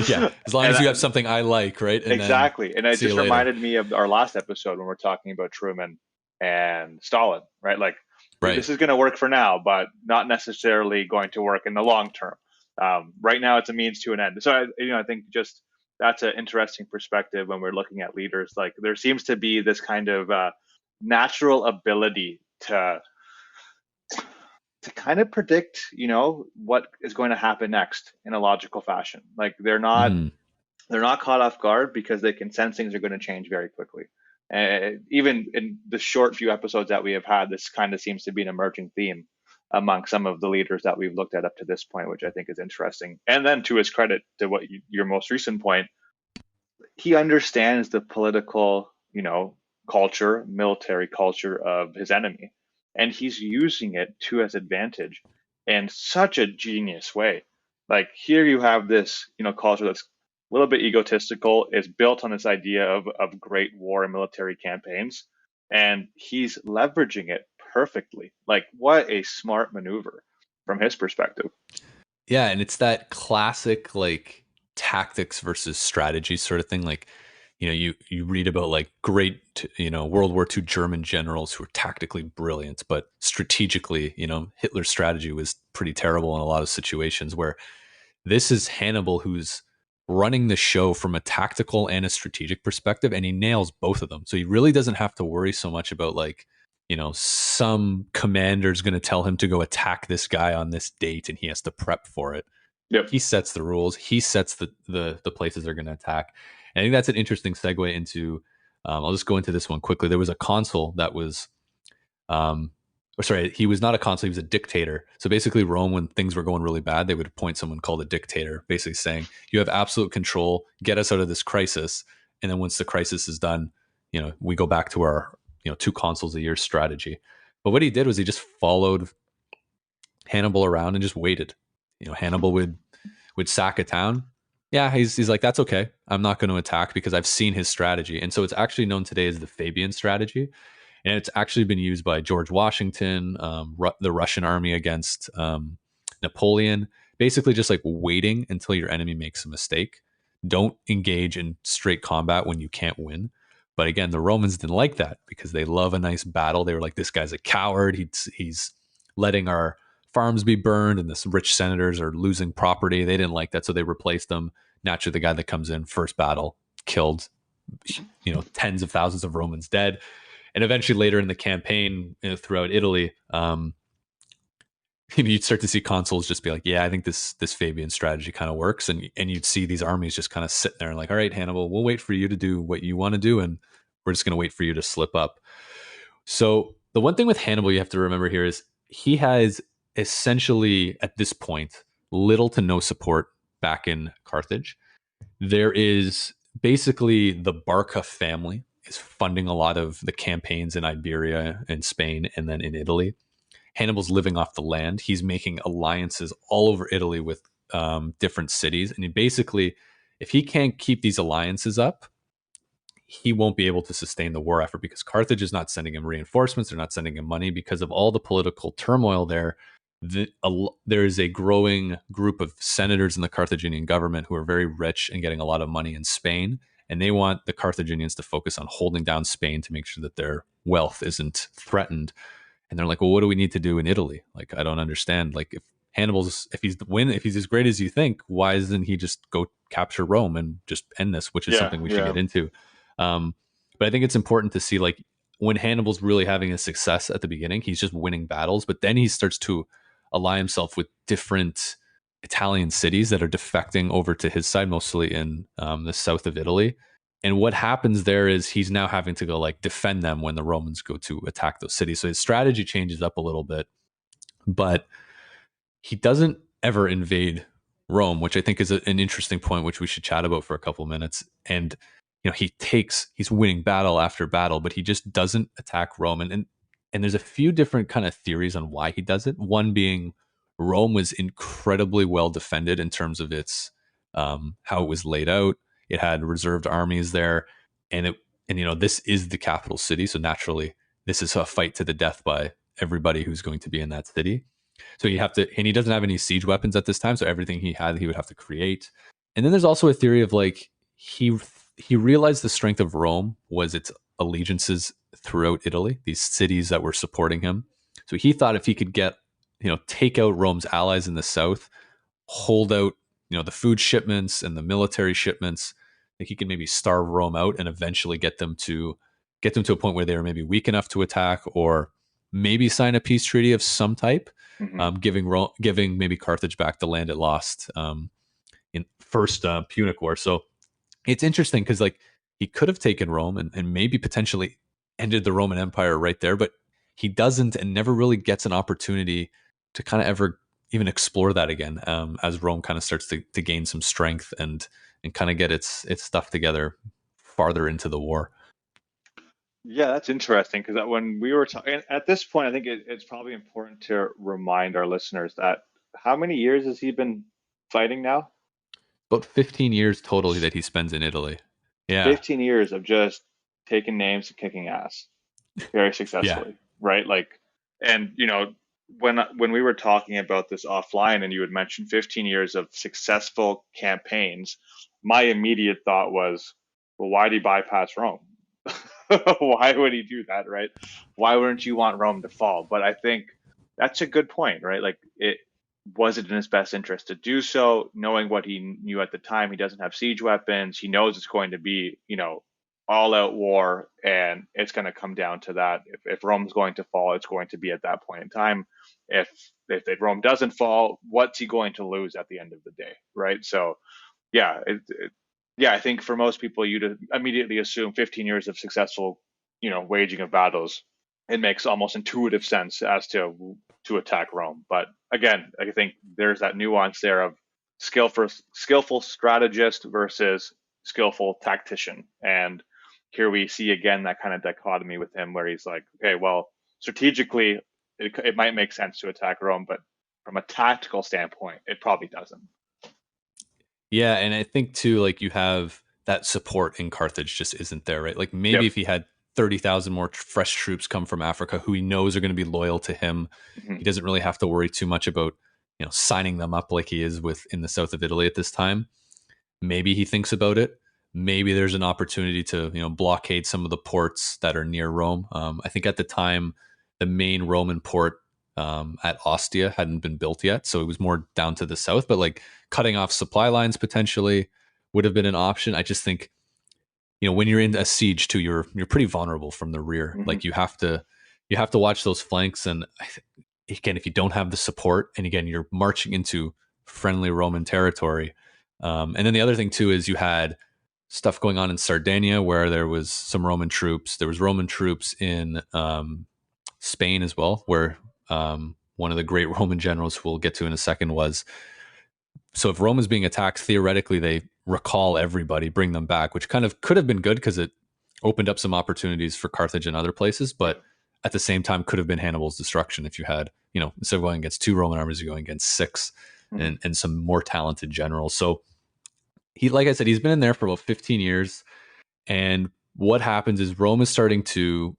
Yeah, as long And as you have something I like, right? And then exactly. And it see you just later. reminded me of our last episode when we're talking about Truman and Stalin, right? Like Right. this is going to work for now, but not necessarily going to work in the long term. Right now, it's a means to an end. So, I think just that's an interesting perspective when we're looking at leaders. Like there seems to be this kind of natural ability to kind of predict, what is going to happen next in a logical fashion. Like Mhm. they're not caught off guard because they can sense things are going to change very quickly. Even in the short few episodes that we have had, this kind of seems to be an emerging theme among some of the leaders that we've looked at up to this point, which I think is interesting. And then to his credit, to your most recent point, he understands the political, culture, military culture of his enemy, and he's using it to his advantage in such a genius way. Like here, you have this, culture that's a little bit egotistical. It's built on this idea of great war and military campaigns, and he's leveraging it perfectly. Like what a smart maneuver from his perspective. Yeah, and it's that classic like tactics versus strategy sort of thing. Like, you read about like great, World War II German generals who were tactically brilliant, but strategically, Hitler's strategy was pretty terrible in a lot of situations where this is Hannibal who's running the show from a tactical and a strategic perspective, and he nails both of them. So he really doesn't have to worry so much about like, some commander's going to tell him to go attack this guy on this date, and he has to prep for it. Yep. He sets the rules. He sets the places they're going to attack. And I think that's an interesting segue into. I'll just go into this one quickly. There was a consul that was or sorry, he was not a consul, he was a dictator. So basically, Rome, when things were going really bad, they would appoint someone called a dictator, basically saying, you have absolute control, get us out of this crisis. And then once the crisis is done, we go back to our, 2 consuls a year strategy. But what he did was he just followed Hannibal around and just waited. Hannibal would sack a town. Yeah, he's like, that's okay. I'm not going to attack because I've seen his strategy. And so it's actually known today as the Fabian strategy. And it's actually been used by George Washington, the Russian army against Napoleon. Basically, just like waiting until your enemy makes a mistake. Don't engage in straight combat when you can't win. But again, the Romans didn't like that because they love a nice battle. They were like, this guy's a coward. He's letting our farms be burned, and this rich senators are losing property. They didn't like that, so they replaced them. Naturally, the guy that comes in first battle killed, tens of thousands of Romans dead. And eventually later in the campaign, throughout Italy, you'd start to see consuls just be like, yeah, I think this Fabian strategy kind of works. And you'd see these armies just kind of sitting there and like, all right, Hannibal, we'll wait for you to do what you want to do. And we're just going to wait for you to slip up. So the one thing with Hannibal you have to remember here is he has essentially at this point little to no support back in Carthage. There is basically the Barca family is funding a lot of the campaigns in Iberia and Spain and then in Italy. Hannibal's living off the land. He's making alliances all over Italy with different cities. And basically, if he can't keep these alliances up, he won't be able to sustain the war effort because Carthage is not sending him reinforcements. They're not sending him money because of all the political turmoil there. There is a growing group of senators in the Carthaginian government who are very rich and getting a lot of money in Spain. And they want the Carthaginians to focus on holding down Spain to make sure that their wealth isn't threatened. And they're like, well, what do we need to do in Italy? Like, I don't understand. Like, if he's as great as you think, why doesn't he just go capture Rome and just end this? Which is something we should get into. But I think it's important to see like when Hannibal's really having a success at the beginning, he's just winning battles, but then he starts to ally himself with different Italian cities that are defecting over to his side, mostly in the south of Italy. And what happens there is he's now having to go like defend them when the Romans go to attack those cities. So his strategy changes up a little bit, but he doesn't ever invade Rome, which I think is an interesting point, which we should chat about for a couple of minutes. And he's winning battle after battle, but he just doesn't attack Rome. And there's a few different kind of theories on why he does it. One being Rome was incredibly well defended in terms of its how it was laid out. It had reserved armies there, and this is the capital city, so naturally this is a fight to the death by everybody who's going to be in that city. So you have to, and he doesn't have any siege weapons at this time, so everything he had, he would have to create. And then there's also a theory of like he realized the strength of Rome was its allegiances throughout Italy, these cities that were supporting him. So he thought if he could take out Rome's allies in the south, hold out, the food shipments and the military shipments, that he could maybe starve Rome out and eventually get them to a point where they were maybe weak enough to attack, or maybe sign a peace treaty of some type, giving maybe Carthage back the land it lost in first Punic War. So it's interesting because like he could have taken Rome and maybe potentially ended the Roman Empire right there, but he doesn't and never really gets an opportunity to kind of ever even explore that again as Rome kind of starts to gain some strength and kind of get its stuff together farther into the war. Yeah, that's interesting because when we were talking at this point, I think it's probably important to remind our listeners that how many years has he been fighting now? About 15 years total that he spends in Italy. Yeah. 15 years of just taking names and kicking ass very successfully, right? Like, and when we were talking about this offline and you had mentioned 15 years of successful campaigns, my immediate thought was, well, why did he bypass Rome? Why would he do that, right? Why wouldn't you want Rome to fall? But I think that's a good point, right? Like, was it in his best interest to do so, knowing what he knew at the time? He doesn't have siege weapons. He knows it's going to be, all out war, and it's going to come down to that. If Rome's going to fall, it's going to be at that point in time. If Rome doesn't fall, what's he going to lose at the end of the day, right? So, yeah, I think for most people, you'd immediately assume 15 years of successful, waging of battles. It makes almost intuitive sense as to attack Rome. But again, I think there's that nuance there of skillful strategist versus skillful tactician. And here we see again that kind of dichotomy with him where he's like, okay, well, strategically, it might make sense to attack Rome, but from a tactical standpoint, it probably doesn't. Yeah, and I think too, like you have that support in Carthage just isn't there, right? Like maybe if he had 30,000 more fresh troops come from Africa who he knows are going to be loyal to him, he doesn't really have to worry too much about, signing them up like he is with in the south of Italy at this time. Maybe he thinks about it. Maybe there's an opportunity to, blockade some of the ports that are near Rome. I think at the time, the main Roman port at Ostia hadn't been built yet, so it was more down to the south. But like cutting off supply lines potentially would have been an option. I just think, when you're in a siege too, you're pretty vulnerable from the rear. Like you have to watch those flanks, and again, if you don't have the support, and again, you're marching into friendly Roman territory. And then the other thing too is you had stuff going on in Sardinia where there was some Roman troops. There was Roman troops in Spain as well, where one of the great Roman generals we'll get to in a second was. So if Rome is being attacked, theoretically they recall everybody, bring them back, which kind of could have been good because it opened up some opportunities for Carthage and other places, but at the same time could have been Hannibal's destruction if you had, instead of going against 2 Roman armies, you're going against 6 and some more talented generals. So he, like I said, he's been in there for about 15 years. And what happens is Rome is starting to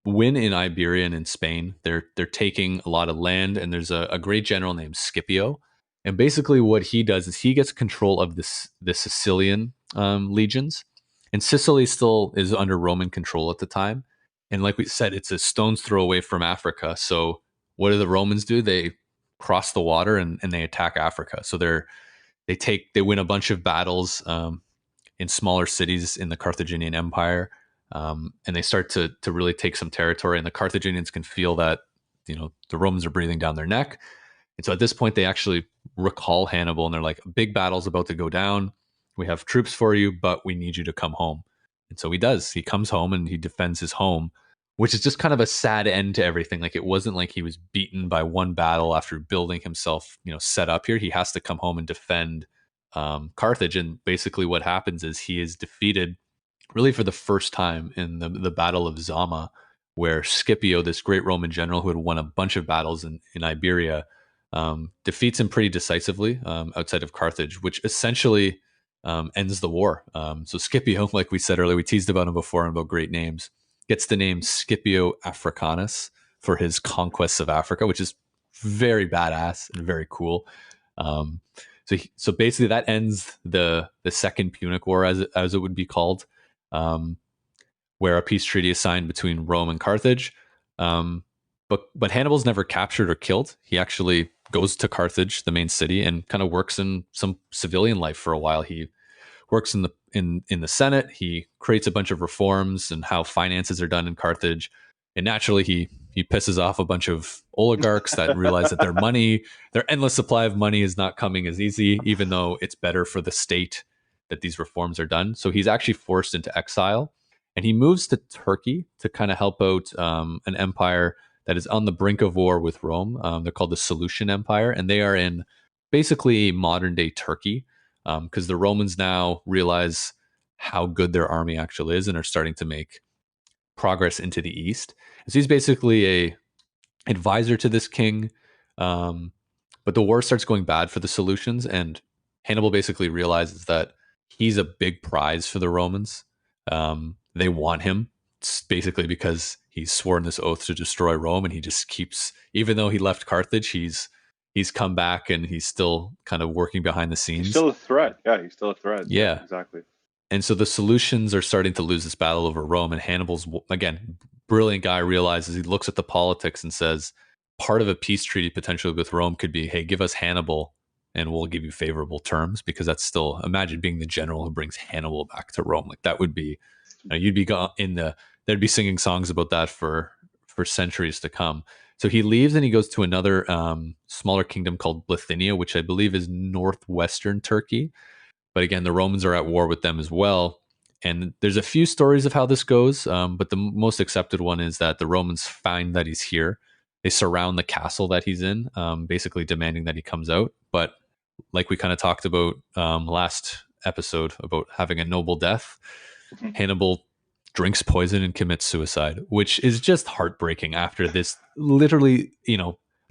win in Iberia and in Spain. They're taking a lot of land, and there's a great general named Scipio. And basically what he does is he gets control of the Sicilian legions. And Sicily still is under Roman control at the time. And like we said, it's a stone's throw away from Africa. So what do the Romans do? They cross the water and they attack Africa. So they win a bunch of battles in smaller cities in the Carthaginian Empire. And they start to really take some territory. And the Carthaginians can feel that, the Romans are breathing down their neck. And so at this point, they actually recall Hannibal, and they're like, big battle's about to go down. We have troops for you, but we need you to come home. And so he does. He comes home and he defends his home, which is just kind of a sad end to everything. Like it wasn't like he was beaten by one battle after building himself, set up here. He has to come home and defend Carthage. And basically what happens is he is defeated really for the first time in the Battle of Zama, where Scipio, this great Roman general who had won a bunch of battles in Iberia, defeats him pretty decisively outside of Carthage, which essentially ends the war. So Scipio, like we said earlier, we teased about him before and about great names, gets the name Scipio Africanus for his conquests of Africa, which is very badass and very cool. So basically that ends the Second Punic War, as it would be called, where a peace treaty is signed between Rome and Carthage. But Hannibal's never captured or killed. He actually goes to Carthage, the main city, and kind of works in some civilian life for a while. He works in the Senate. He creates a bunch of reforms and how finances are done in Carthage. And naturally, he pisses off a bunch of oligarchs that realize that their endless supply of money is not coming as easy, even though it's better for the state that these reforms are done. So he's actually forced into exile, and he moves to Turkey to kind of help out an empire that is on the brink of war with Rome. They're called the Seleucian Empire, and they are in basically modern day Turkey because the Romans now realize how good their army actually is and are starting to make progress into the east. So he's basically a advisor to this king, but the war starts going bad for the Seleucians, and Hannibal basically realizes that he's a big prize for the Romans. They want him basically because he's sworn this oath to destroy Rome, and he just keeps, even though he left Carthage, he's come back and he's still kind of working behind the scenes. He's still a threat. Yeah, he's still a threat. Yeah, exactly. And so the Seleucians are starting to lose this battle over Rome, and Hannibal's, again, brilliant guy, realizes, he looks at the politics and says, part of a peace treaty potentially with Rome could be, hey, give us Hannibal and we'll give you favorable terms, because that's still, imagine being the general who brings Hannibal back to Rome. Like that would be, you'd be they'd be singing songs about that for centuries to come. So he leaves and he goes to another smaller kingdom called Bithynia, which I believe is northwestern Turkey. But again, the Romans are at war with them as well. And there's a few stories of how this goes, but the most accepted one is that the Romans find that he's here. They surround the castle that he's in, basically demanding that he comes out. But like we kind of talked about last episode about having a noble death, Hannibal drinks poison and commits suicide, which is just heartbreaking after this literally,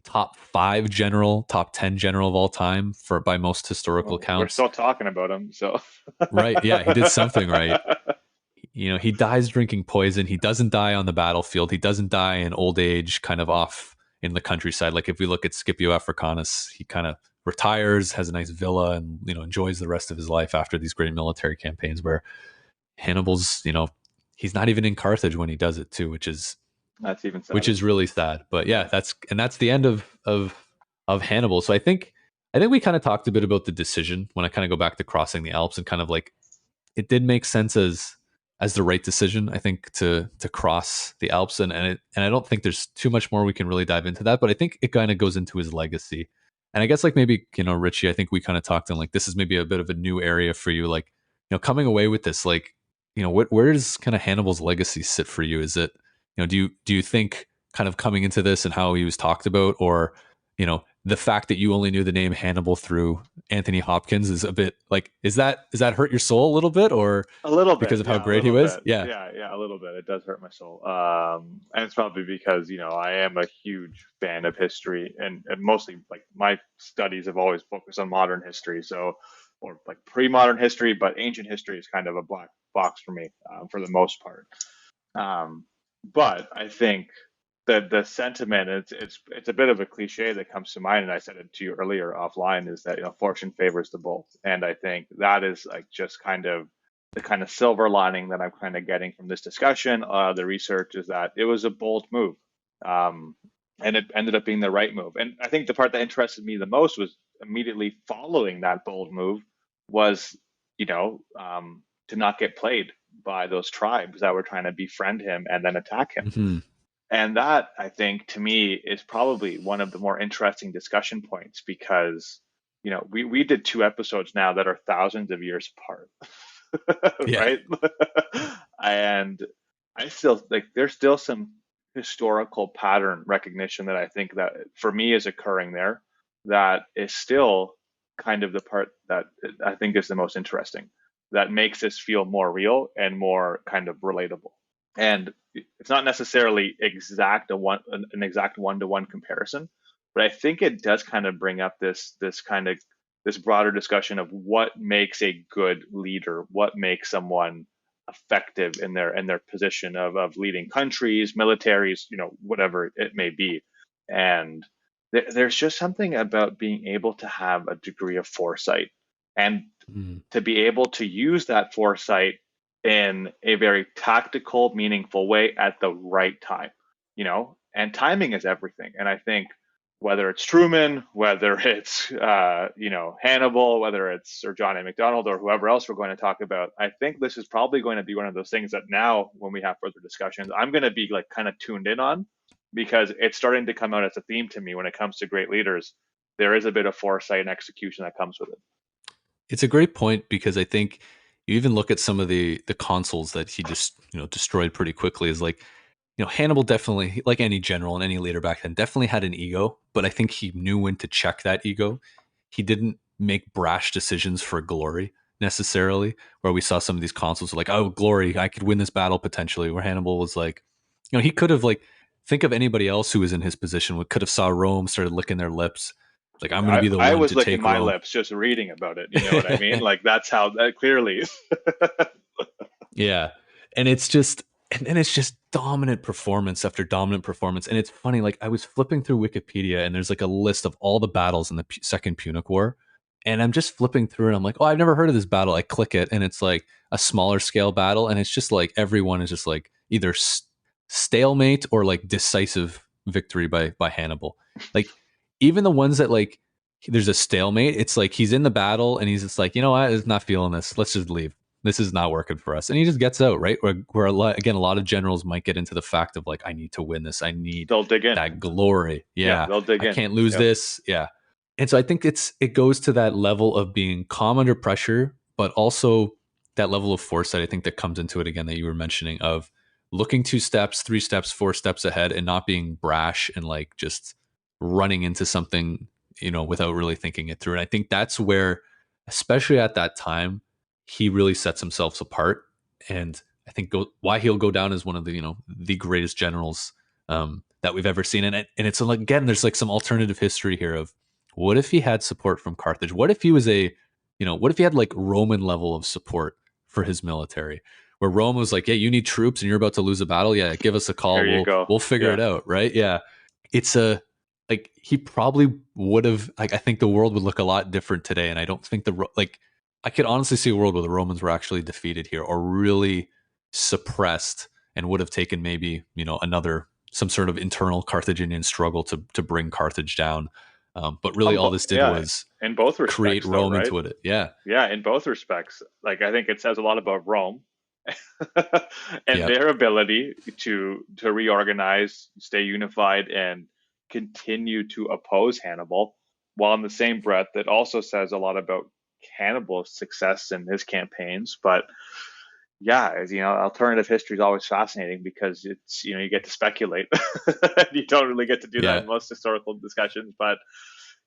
top 5 general, top 10 general of all time by most historical Well, we're accounts. still talking about him, so Right. Yeah, he did something right. He dies drinking poison. He doesn't die on the battlefield. He doesn't die in old age, kind of off in the countryside. Like if we look at Scipio Africanus, he kind of retires, has a nice villa, and enjoys the rest of his life after these great military campaigns. Where Hannibal's, he's not even in Carthage when he does it too, which is that's even sadder. really sad. But yeah, that's the end of Hannibal. So I think we kind of talked a bit about the decision when I kind of go back to crossing the Alps, and kind of like it did make sense as the right decision, I think, to cross the Alps, and I don't think there's too much more we can really dive into that, but I think it kind of goes into his legacy. And I guess like maybe, Ritchie, I think we kind of talked on like this is maybe a bit of a new area for you, like, coming away with this, like, where does kind of Hannibal's legacy sit for you? Is it, do you think kind of coming into this and how he was talked about, or the fact that you only knew the name Hannibal through Anthony Hopkins is a bit like, is that hurt your soul a little bit, or a little bit because of how yeah, great he was? Yeah. Yeah, a little bit. It does hurt my soul. And it's probably because, I am a huge fan of history, and mostly like my studies have always focused on modern history. So, or like pre-modern history, but ancient history is kind of a black box for me, for the most part. But I think that the sentiment, it's a bit of a cliche that comes to mind, and I said it to you earlier offline, is that fortune favors the bold, and I think that is like just kind of the kind of silver lining that I'm kind of getting from this discussion. The research is that it was a bold move, and it ended up being the right move. And I think the part that interested me the most was immediately following that bold move was, to not get played by those tribes that were trying to befriend him and then attack him. Mm-hmm. And that, I think, to me, is probably one of the more interesting discussion points because, we did 2 episodes now that are thousands of years apart, right? And I still like there's still some historical pattern recognition that I think that for me is occurring there that is still kind of the part that I think is the most interesting, that makes this feel more real and more kind of relatable. And it's not necessarily an exact one-to-one comparison, but I think it does kind of bring up this broader discussion of what makes a good leader, what makes someone effective in their position of leading countries, militaries, whatever it may be. And there's just something about being able to have a degree of foresight and to be able to use that foresight in a very tactical, meaningful way at the right time, and timing is everything. And I think whether it's Truman, whether it's, Hannibal, whether it's Sir John A. Macdonald or whoever else we're going to talk about, I think this is probably going to be one of those things that now when we have further discussions, I'm going to be like kind of tuned in on, because it's starting to come out as a theme to me when it comes to great leaders. There is a bit of foresight and execution that comes with it. It's a great point, because I think you even look at some of the consuls that he just destroyed pretty quickly. Is like, Hannibal definitely, like any general and any leader back then, definitely had an ego, but I think he knew when to check that ego. He didn't make brash decisions for glory necessarily, where we saw some of these consuls like, oh, glory, I could win this battle potentially, where Hannibal was like, he could have, like, think of anybody else who was in his position, could have saw Rome, started licking their lips. Like, I'm going to be the one to take Rome. I was licking my lips just reading about it. You know what I mean? Like, that's how that clearly. Yeah. And it's just dominant performance after dominant performance. And it's funny, like I was flipping through Wikipedia and there's like a list of all the battles in the Second Punic War. And I'm just flipping through and I'm like, oh, I've never heard of this battle. I click it and it's like a smaller scale battle. And it's just like everyone is just like either stalemate or like decisive victory by Hannibal. Like even the ones that like there's a stalemate, it's like he's in the battle and he's just like, I'm not feeling this. Let's just leave. This is not working for us. And he just gets out, right? Where a lot of generals might get into the fact of like, I need to win this. I need they'll dig in. That glory. Yeah. They'll dig in. I can't lose this. Yeah. And so I think it goes to that level of being calm under pressure, but also that level of foresight, I think, that comes into it again that you were mentioning, of looking 2 steps, 3 steps, 4 steps ahead and not being brash and like just running into something, without really thinking it through. And I think that's where, especially at that time, he really sets himself apart. And I think why he'll go down as one of the the greatest generals that we've ever seen. And it's like, again, there's like some alternative history here of what if he had support from Carthage? What if he was what if he had like Roman level of support for his military, where Rome was like, yeah, you need troops and you're about to lose a battle. Yeah, give us a call. Here you go. We'll figure Yeah. it out, right? Yeah, it's a like he probably would have like I think the world would look a lot different today, and I don't think I could honestly see a world where the Romans were actually defeated here or really suppressed and would have taken maybe some sort of internal Carthaginian struggle to bring Carthage down. But really, all this did was in both create respects, though, Rome right? into it. Yeah, Yeah, in both respects. Like, I think it says a lot about Rome and yeah, their ability to reorganize, stay unified, and continue to oppose Hannibal. While in the same breath, it also says a lot about Hannibal's success in his campaigns. But yeah, as you know, alternative history is always fascinating because it's you get to speculate. You don't really get to do that yeah. in most historical discussions. But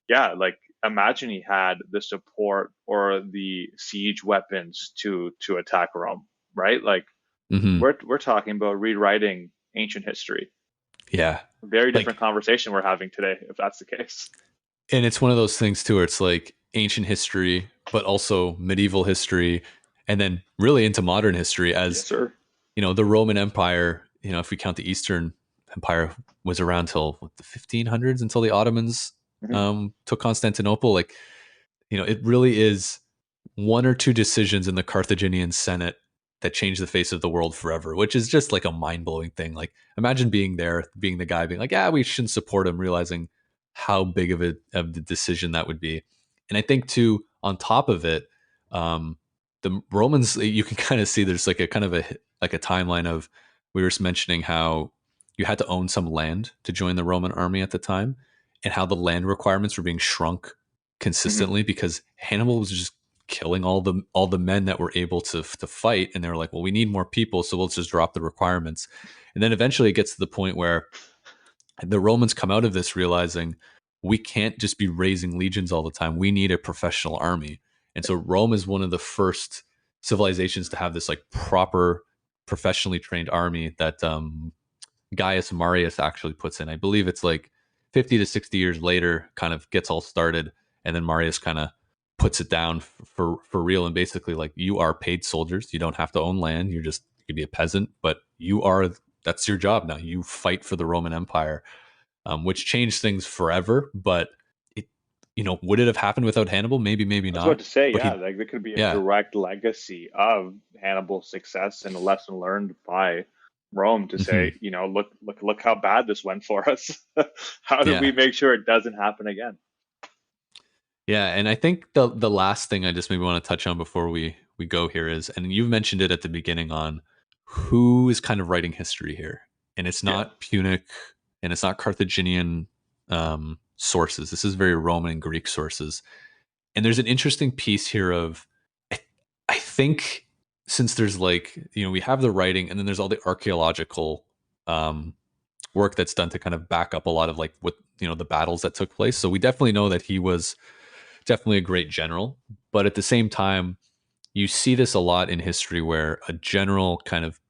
yeah, like, imagine he had the support or the siege weapons to attack Rome, right? Like, Hmm. we're talking about rewriting ancient history. Yeah. Very different Like, conversation we're having today, if that's the case. and it's one of those things too, where it's like ancient history, but also medieval history, and then really into modern history Yes, as sir. the Roman Empire, if we count the Eastern Empire, was around till the 1500s, until the Ottomans Hmm. took Constantinople. Like, it really is one or two decisions in the Carthaginian Senate that changed the face of the world forever, which is just like a mind blowing thing. Like, imagine being there, being the guy being like, yeah, we shouldn't support him, realizing how big of the decision that would be. And I think too, on top of it, the Romans, you can kind of see there's like a kind of like a timeline of, we were mentioning how you had to own some land to join the Roman army at the time, and how the land requirements were being shrunk Hmm. consistently because Hannibal was just killing all the men that were able to fight, and they were like, well, we need more people, so we'll just drop the requirements. And then eventually it gets to the point where the Romans come out of this realizing, we can't just be raising legions all the time. We need a professional army. And so Rome is one of the first civilizations to have this like proper professionally trained army that Gaius Marius actually puts in. I believe it's like 50 to 60 years later, kind of gets all started, and then Marius kind of puts it down for real. And basically, like, you are paid soldiers. You don't have to own land. You could be a peasant, but that's your job now. You fight for the Roman Empire, which changed things forever. But it, would it have happened without Hannibal? Maybe, maybe I was about not. to say, But yeah, he, like, there could be a yeah, direct legacy of Hannibal's success and a lesson learned by Rome to hmm, say, look how bad this went for us. How do we yeah. make sure it doesn't happen again? Yeah, and I think the last thing I just maybe want to touch on before we go here is, and you've mentioned it at the beginning, on who is kind of writing history here, and it's Yeah. not Punic, and it's not Carthaginian sources. This is very Roman and Greek sources, and there's an interesting piece here of, I, I think, since there's like, we have the writing, and then there's all the archaeological um, work that's done to kind of back up a lot of like what the battles that took place. So we definitely know that he was definitely a great general. But at the same time, you see this a lot in history where a general kind of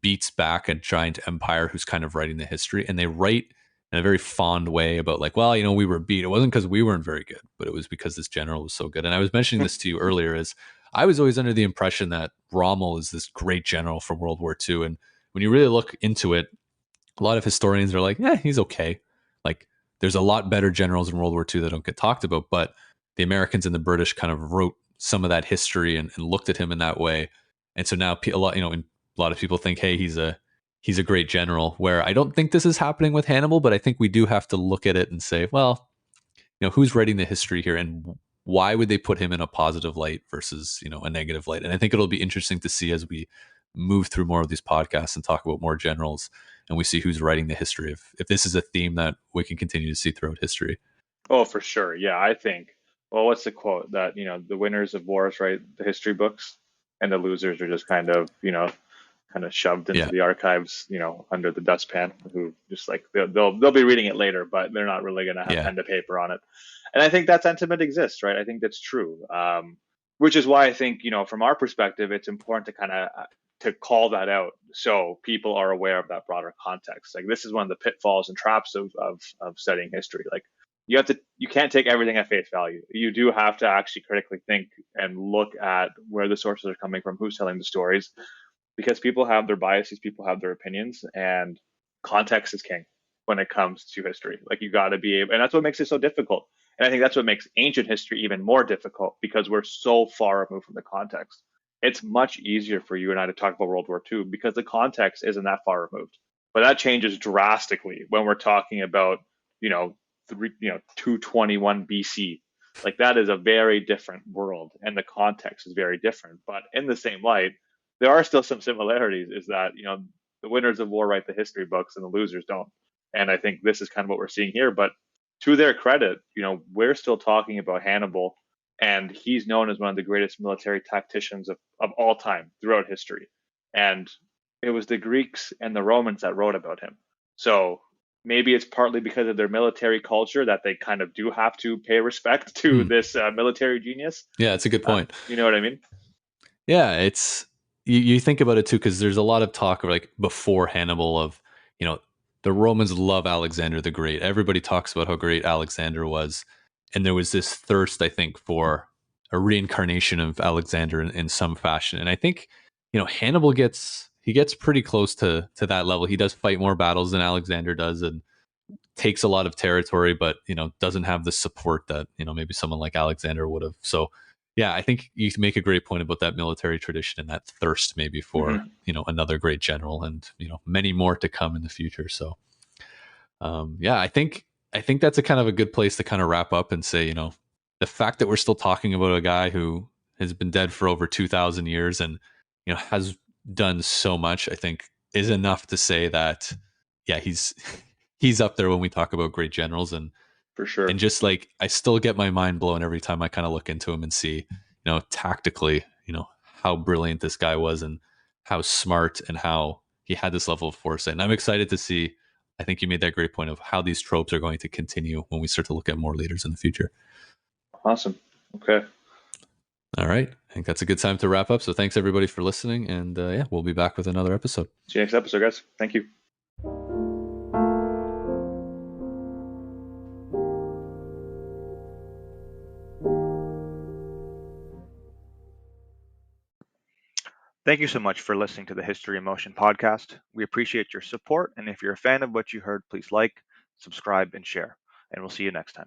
beats back a giant empire who's kind of writing the history, and they write in a very fond way about, like, well, we were beat. It wasn't because we weren't very good, but it was because this general was so good. And I was mentioning this to you earlier, is I was always under the impression that Rommel is this great general from World War II. And when you really look into it, a lot of historians are like, yeah, he's okay. Like, there's a lot better generals in World War II that don't get talked about, but the Americans and the British kind of wrote some of that history and looked at him in that way. And so now a lot of people think, hey, he's a great general. Where I don't think this is happening with Hannibal, but I think we do have to look at it and say, well, who's writing the history here, and why would they put him in a positive light versus a negative light? And I think it'll be interesting to see as we move through more of these podcasts and talk about more generals, and we see who's writing the history, if this is a theme that we can continue to see throughout history. Oh, for sure. Yeah, I think. Well, what's the quote that the winners of wars write the history books, and the losers are just kind of shoved into Yeah, the archives, under the dustpan. Who just, like, they'll be reading it later, but they're not really going to have yeah, pen to paper on it. And I think that sentiment exists, right? I think that's true. Which is why I think, from our perspective, it's important to kind of to call that out so people are aware of that broader context. Like, this is one of the pitfalls and traps of studying history. Like, you can't take everything at face value. You do have to actually critically think and look at where the sources are coming from, who's telling the stories, because people have their biases, people have their opinions, and context is king when it comes to history. Like, you got to be able, and that's what makes it so difficult. And I think that's what makes ancient history even more difficult, because we're so far removed from the context. It's much easier for you and I to talk about World War II because the context isn't that far removed. But that changes drastically when we're talking about, 221 BC. Like, that is a very different world, and the context is very different. But in the same light, there are still some similarities. Is that, the winners of war write the history books and the losers don't. And I think this is kind of what we're seeing here. But to their credit, we're still talking about Hannibal, and he's known as one of the greatest military tacticians of all time throughout history. And it was the Greeks and the Romans that wrote about him. So maybe it's partly because of their military culture that they kind of do have to pay respect to this military genius. Yeah, it's a good point. You know what I mean? Yeah, it's you think about it too, because there's a lot of talk of, like, before Hannibal, of, the Romans love Alexander the Great. Everybody talks about how great Alexander was, and there was this thirst, I think, for a reincarnation of Alexander in some fashion. And I think, Hannibal gets pretty close to that level. He does fight more battles than Alexander does, and takes a lot of territory, but doesn't have the support that maybe someone like Alexander would have. So yeah, I think you make a great point about that military tradition and that thirst maybe for another great general, and many more to come in the future. So yeah, I think that's a kind of a good place to kind of wrap up and say, the fact that we're still talking about a guy who has been dead for over 2,000 years and has done so much, I think, is enough to say that yeah, he's up there when we talk about great generals. And for sure. And just, like, I still get my mind blown every time I kind of look into him and see, tactically, how brilliant this guy was, and how smart, and how he had this level of foresight. And I'm excited to see, I think you made that great point of how these tropes are going to continue when we start to look at more leaders in the future. Awesome. Okay. All right. I think that's a good time to wrap up. So thanks everybody for listening. And yeah, we'll be back with another episode. See you next episode, guys. Thank you. Thank you so much for listening to the History in Motion podcast. We appreciate your support, and if you're a fan of what you heard, please like, subscribe, and share. And we'll see you next time.